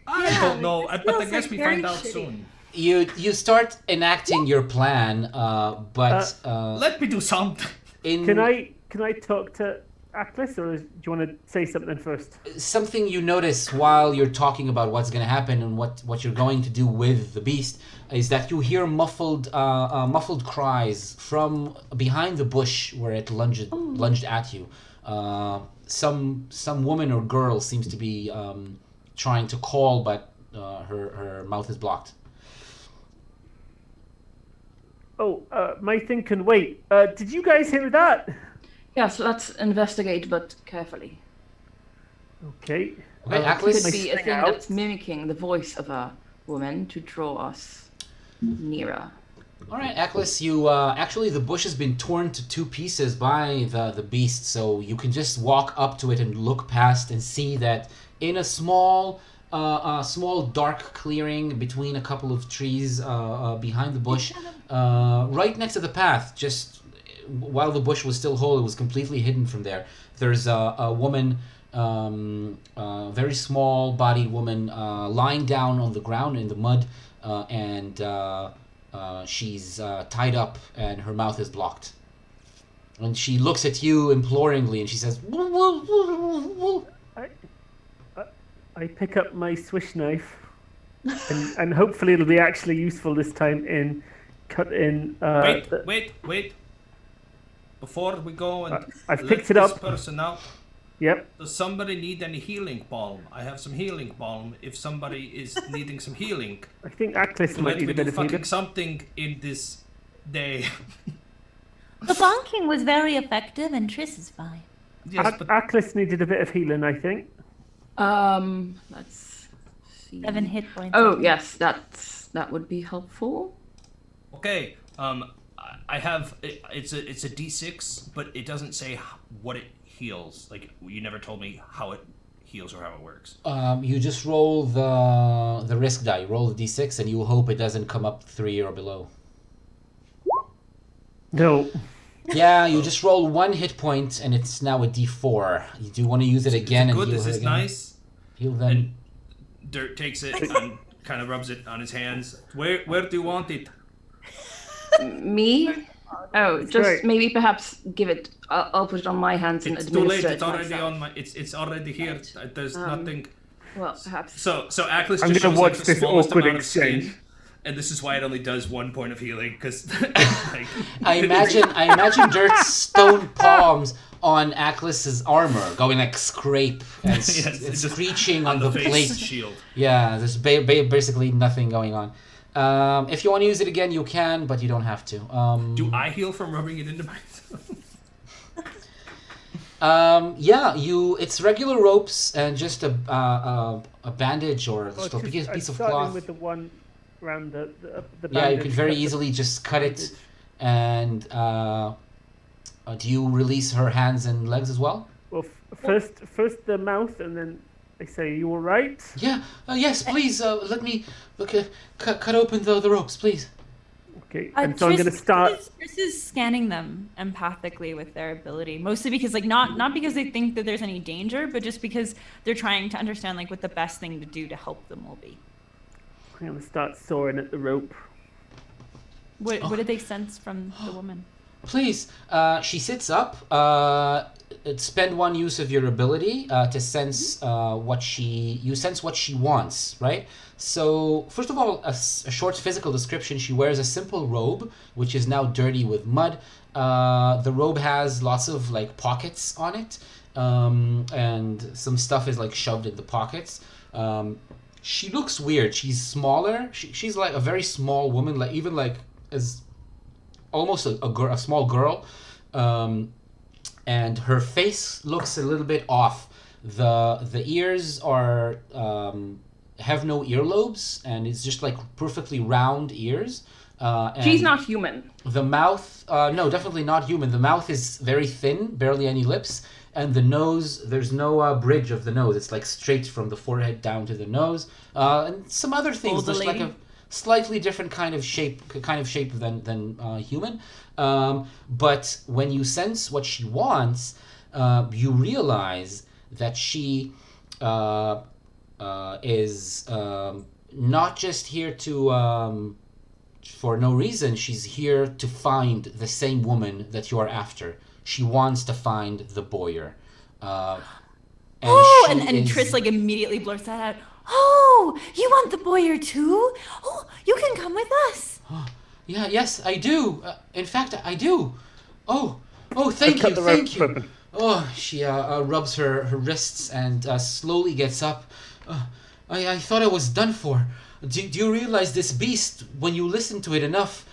I don't know, but I feels guess like we very find out shitty. soon. You start enacting your plan, but Let me do something. Can I talk to Atlas, or do you want to say something first? something you notice while you're talking about what's going to happen and what you're going to do with the beast is that you hear muffled cries from behind the bush where it lunged at you. Some woman or girl seems to be trying to call, but her mouth is blocked. Oh, my thing can wait. Did you guys hear that? Yeah, so let's investigate, but carefully. Okay. Okay, Could Atlas, be a String thing out. that's mimicking the voice of a woman to draw us nearer. all right, Atlas, you actually the bush has been torn to two pieces by the beast, so you can just walk up to it and look past and see that in a small dark clearing between a couple of trees behind the bush, right next to the path, just while the bush was still whole, it was completely hidden from there. There's a woman, very small-bodied woman, lying down on the ground in the mud, and she's tied up, and her mouth is blocked. And she looks at you imploringly, and she says, "Woo, woo, woo, woo, woo." I pick up my swish knife, and hopefully it'll be actually useful this time in cutting. Wait. Before we go and I've let picked it this up. person out, Yep. does somebody need any healing balm? I have some healing balm if somebody is needing some healing. I think Atlas might Let need me a bit do of fucking healing. something in this day. The bonking was very effective, and Triss is fine. Yes, but Atlas needed a bit of healing, I think. Let's see. 7 hit points. Oh, yes, that would be helpful. okay. I have it's a D6, but it doesn't say what it heals. Like you never told me how it heals or how it works. You just roll the risk die. You roll the d6, and you hope it doesn't come up 3 or below. No. Yeah, you just roll 1 hit point, and it's now a d4. You do want to use it again and Good. heal Is her this again? nice? He'll then. And Dirt takes it and kind of rubs it on his hands. Where do you want it? Me? Oh, just great. maybe perhaps give it. I'll put it on my hands and It's too late. administer It's it already myself. on my. It's already here. There's nothing. Well, perhaps. So Aklis I'm just gonna shows watch like the this smallest awkward amount of exchange. skin, and this is why it only does 1 point of healing because. I imagine Dirt's stone palms on Aklis's armor going like scrape and Yes, it's just screeching on the the face plate. shield. Yeah, there's basically nothing going on. If you want to use it again, you can, but you don't have to. Do I heal from rubbing it into myself? Yeah, it's regular ropes and just a bandage or just a piece of starting cloth. with the one around the Yeah, you bandage, could very cut the easily just cut it. bandage. And do you release her hands and legs as well? Well, first the mouth, and then they say, "You all right?" Yeah. Yes, please. Let me cut open the ropes, please. Okay, and so I'm going to start. Tris is scanning them empathically with their ability, mostly because like not because they think that there's any danger, but just because they're trying to understand like what the best thing to do to help them will be. I'm going to start sawing at the rope. What did they sense from the woman? Please. She sits up. Spend one use of your ability to sense you sense what she wants, right? So first of all, a short physical description. She wears a simple robe, which is now dirty with mud. The robe has lots of like pockets on it, and some stuff is like shoved in the pockets. She looks weird. She's smaller. She's like a very small woman, like even like as almost a small girl. And her face looks a little bit off. The ears are have no earlobes, and it's just like perfectly round ears. And She's not human. the mouth, no, definitely not human. The mouth is very thin, barely any lips, and the nose, there's no bridge of the nose. It's like straight from the forehead down to the nose, and some other things. Older There's like lady? a slightly different kind of shape than human. But when you sense what she wants, you realize that she is not just here to for no reason. She's here to find the same woman that you are after. She wants to find the Boyer. Oh, she and is- Tris like immediately blurts that out. Oh, you want the Boyer too? Oh, you can come with us. Yeah, yes, I do. In fact, I do. Oh, thank cut you, the rope thank you. open. Oh, she rubs her wrists and slowly gets up. I thought I was done for. Do you realize this beast, when you listen to it enough,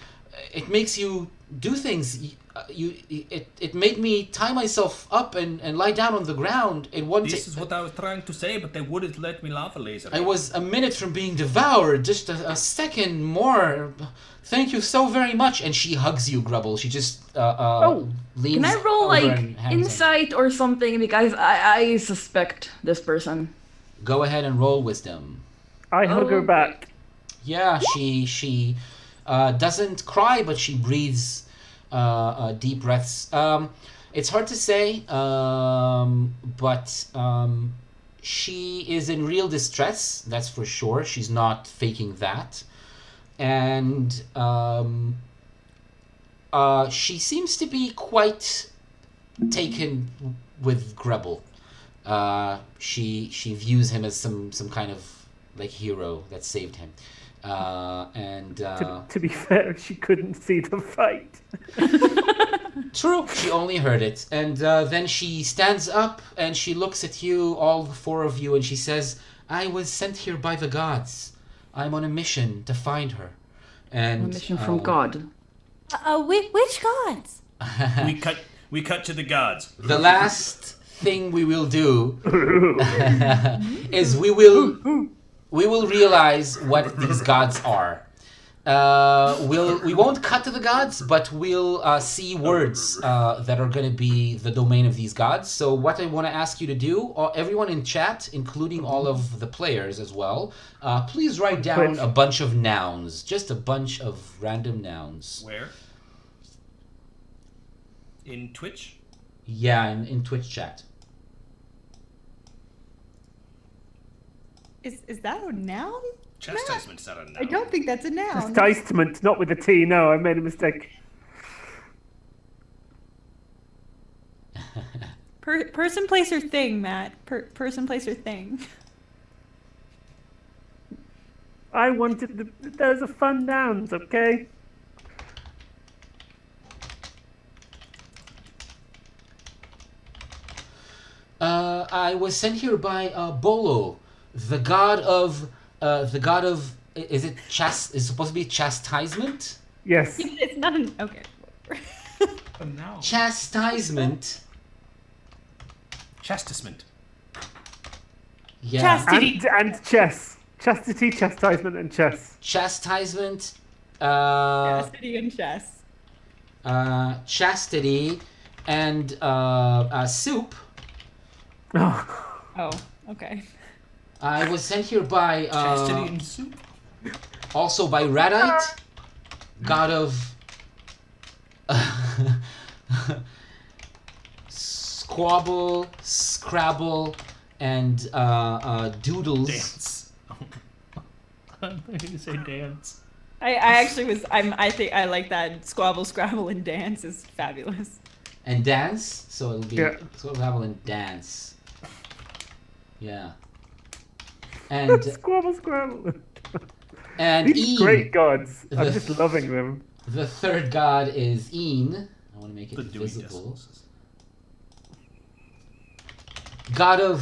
it makes you do things. It made me tie myself up and lie down on the ground. This is what I was trying to say, but they wouldn't let me lava laser. I was a minute from being devoured. Just a second more. Thank you so very much. And she hugs you, Grubble. She just leans. Can I roll over like and hangs on. insight or something? Because I suspect this person. Go ahead and roll wisdom. I hug her Okay. back. Yeah, she doesn't cry, but she breathes deep breaths. It's hard to say, but she is in real distress. That's for sure. She's not faking that, and she seems to be quite taken with Grebel. She views him as some kind of like hero that saved him. To be fair, she couldn't see the fight. True, she only heard it. And then she stands up and she looks at you, all four of you, and she says, I was sent here by the gods. I'm on a mission to find her. And A mission from God. Which gods? We cut to the gods. the last thing we will do is we will realize what these gods are. We won't cut to the gods, but we'll see words that are going to be the domain of these gods. So what I want to ask you to do, everyone in chat, including all of the players as well, please write down Twitch. a bunch of nouns, just a bunch of random nouns. Where? In Twitch? Yeah, in Twitch chat. Is that a noun? Chastisement's not a noun. I don't think that's a noun. Chastisement, not with a T. No, I made a mistake. Person, place, or thing, Matt. Person, place, or thing. I wanted those are fun nouns, okay? I was sent here by Bolo, the god of is it is supposed to be chastisement? Yes. It's not an okay. A noun. Chastisement. Chastisement. Yeah. Chastity. And chess. Chastity, chastisement, and chess. Chastisement. Chastity and chess. Chastity, and soup. Oh. Oh, okay. I was sent here by Chastity and soup. also by Radite, god of squabble, scrabble, and doodles. Dance. I'm going to say dance. I actually was. I think I like that. Squabble, scrabble, and dance is fabulous. And dance, so it'll be Yeah. scrabble and dance. Yeah. And Squabble, squabble. and These Een. great gods. I'm The- just loving them. The third god is Een. I want to make it The Dewey visible. Decimals. God of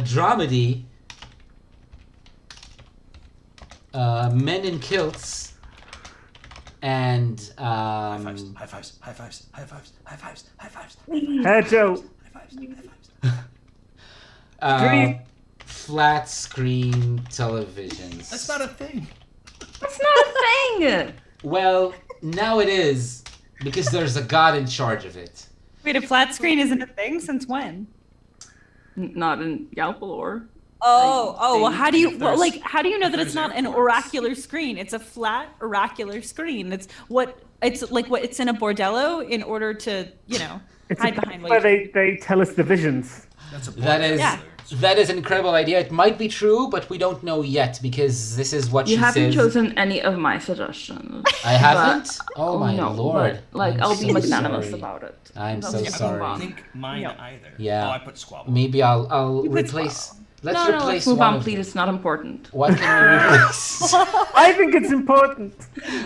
dramedy, men in kilts, and High fives. High fives. High fives. High fives. High fives. High fives. Hair Joe. High fives. High fives. Dream. flat screen televisions. That's not a thing. That's not a thing. Well, now it is because there's a god in charge of it. Wait, a flat screen isn't a thing since when? Not in Yalpelor. Well, how do you If well, there's- like how do you know that if it's there's not an airports. oracular screen? It's a flat oracular screen. It's like what it's in a bordello in order to, It's hide behind where what you they tell us the visions. That's a That is Yeah. that is an incredible idea. It might be true, but we don't know yet because this is what You she haven't says. chosen any of my suggestions. I haven't. Oh my no, lord! But, like, I'm I'll be so magnanimous sorry. about it. I'm so Let's move sorry. I on. think mine Yep. either. Yeah. Oh, I put squabble. Maybe I'll You put replace. squabble. Let's No, replace let's move one on, of please. them. It's not important. What can we replace? I think it's important.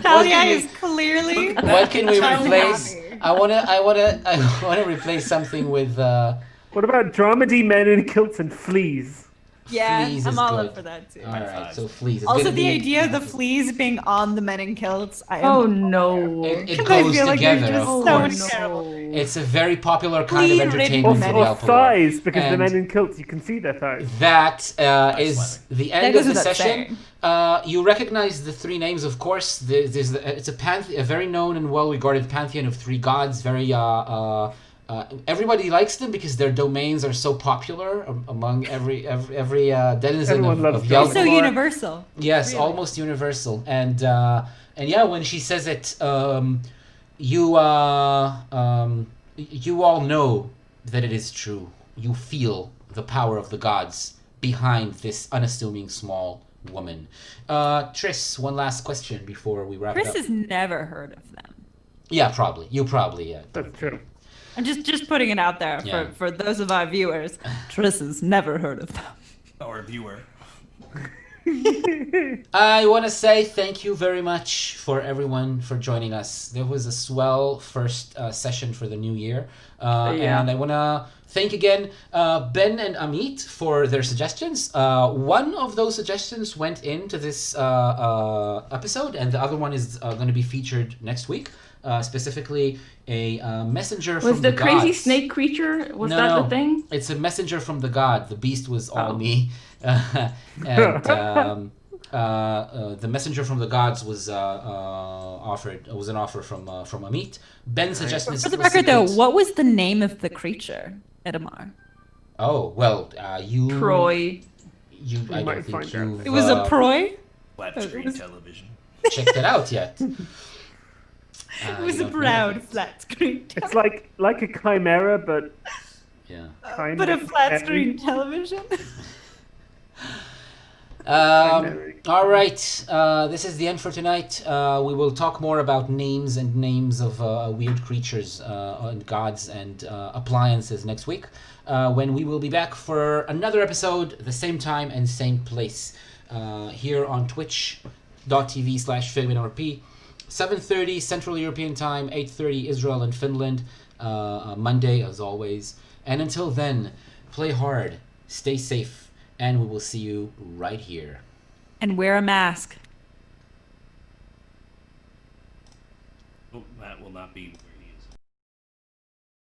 Talia can we- is clearly What can we I'm replace? happy. I wanna replace something with. What about dramedy, men in kilts, and fleas? Yeah, Fleas I'm is all good. up for that too. All right, five. so fleas. It's Also, gonna the be- idea of the fleas being on the men in kilts. I am Oh no. It Because I goes feel like they're together, just of so course. terrible. It's a very popular kind of Flea-ridden entertainment men. in Or Yalpelor. thighs, because the And- men in kilts, you can see their thighs. That is the end goes of the without session. You recognize the three names, of course. It's a very known and well-regarded pantheon of three gods. Very everybody likes them because their domains are so popular among every denizen Everyone loves of them. Yalpelor. So universal. Yes, Really? almost universal. And yeah, when she says it, you all know that it is true. You feel the power of the gods behind this unassuming small woman. Triss, one last question before we wrap it Chris up. has never heard of them. Yeah, probably. You probably, yeah. That's true. I'm just putting it out there Yeah. for those of our viewers. Triss has never heard of them. Or viewer. I want to say thank you very much for everyone for joining us. There was a swell first session for the new year. Yeah. And I want to thank again Ben and Amit for their suggestions. One of those suggestions went into this episode, and the other one is going to be featured next week. Specifically, a messenger Was from the the crazy gods. snake creature? Was No, that no. the thing? It's a messenger from the god. The beast was all Oh. me. And the messenger from the gods was offered. Was an offer from Amit. Ben suggested. For the record, though, what was the name of the creature, Edamar? Oh well, you. Troy. You. I might don't think find out. you've. It was a proy. Flat screen television. checked it out yet. It was a proud flat screen. It's like a chimera, but Yeah. Kind But a of flat scary. screen television. All right. This is the end for tonight. We will talk more about names of weird creatures and gods and appliances next week when we will be back for another episode, the same time and same place, here on twitch.tv/FigmentRP, 7:30 Central European Time, 8:30 Israel and Finland, Monday as always. And until then, play hard, stay safe, and we will see you right here. And wear a mask. Oh, that will not be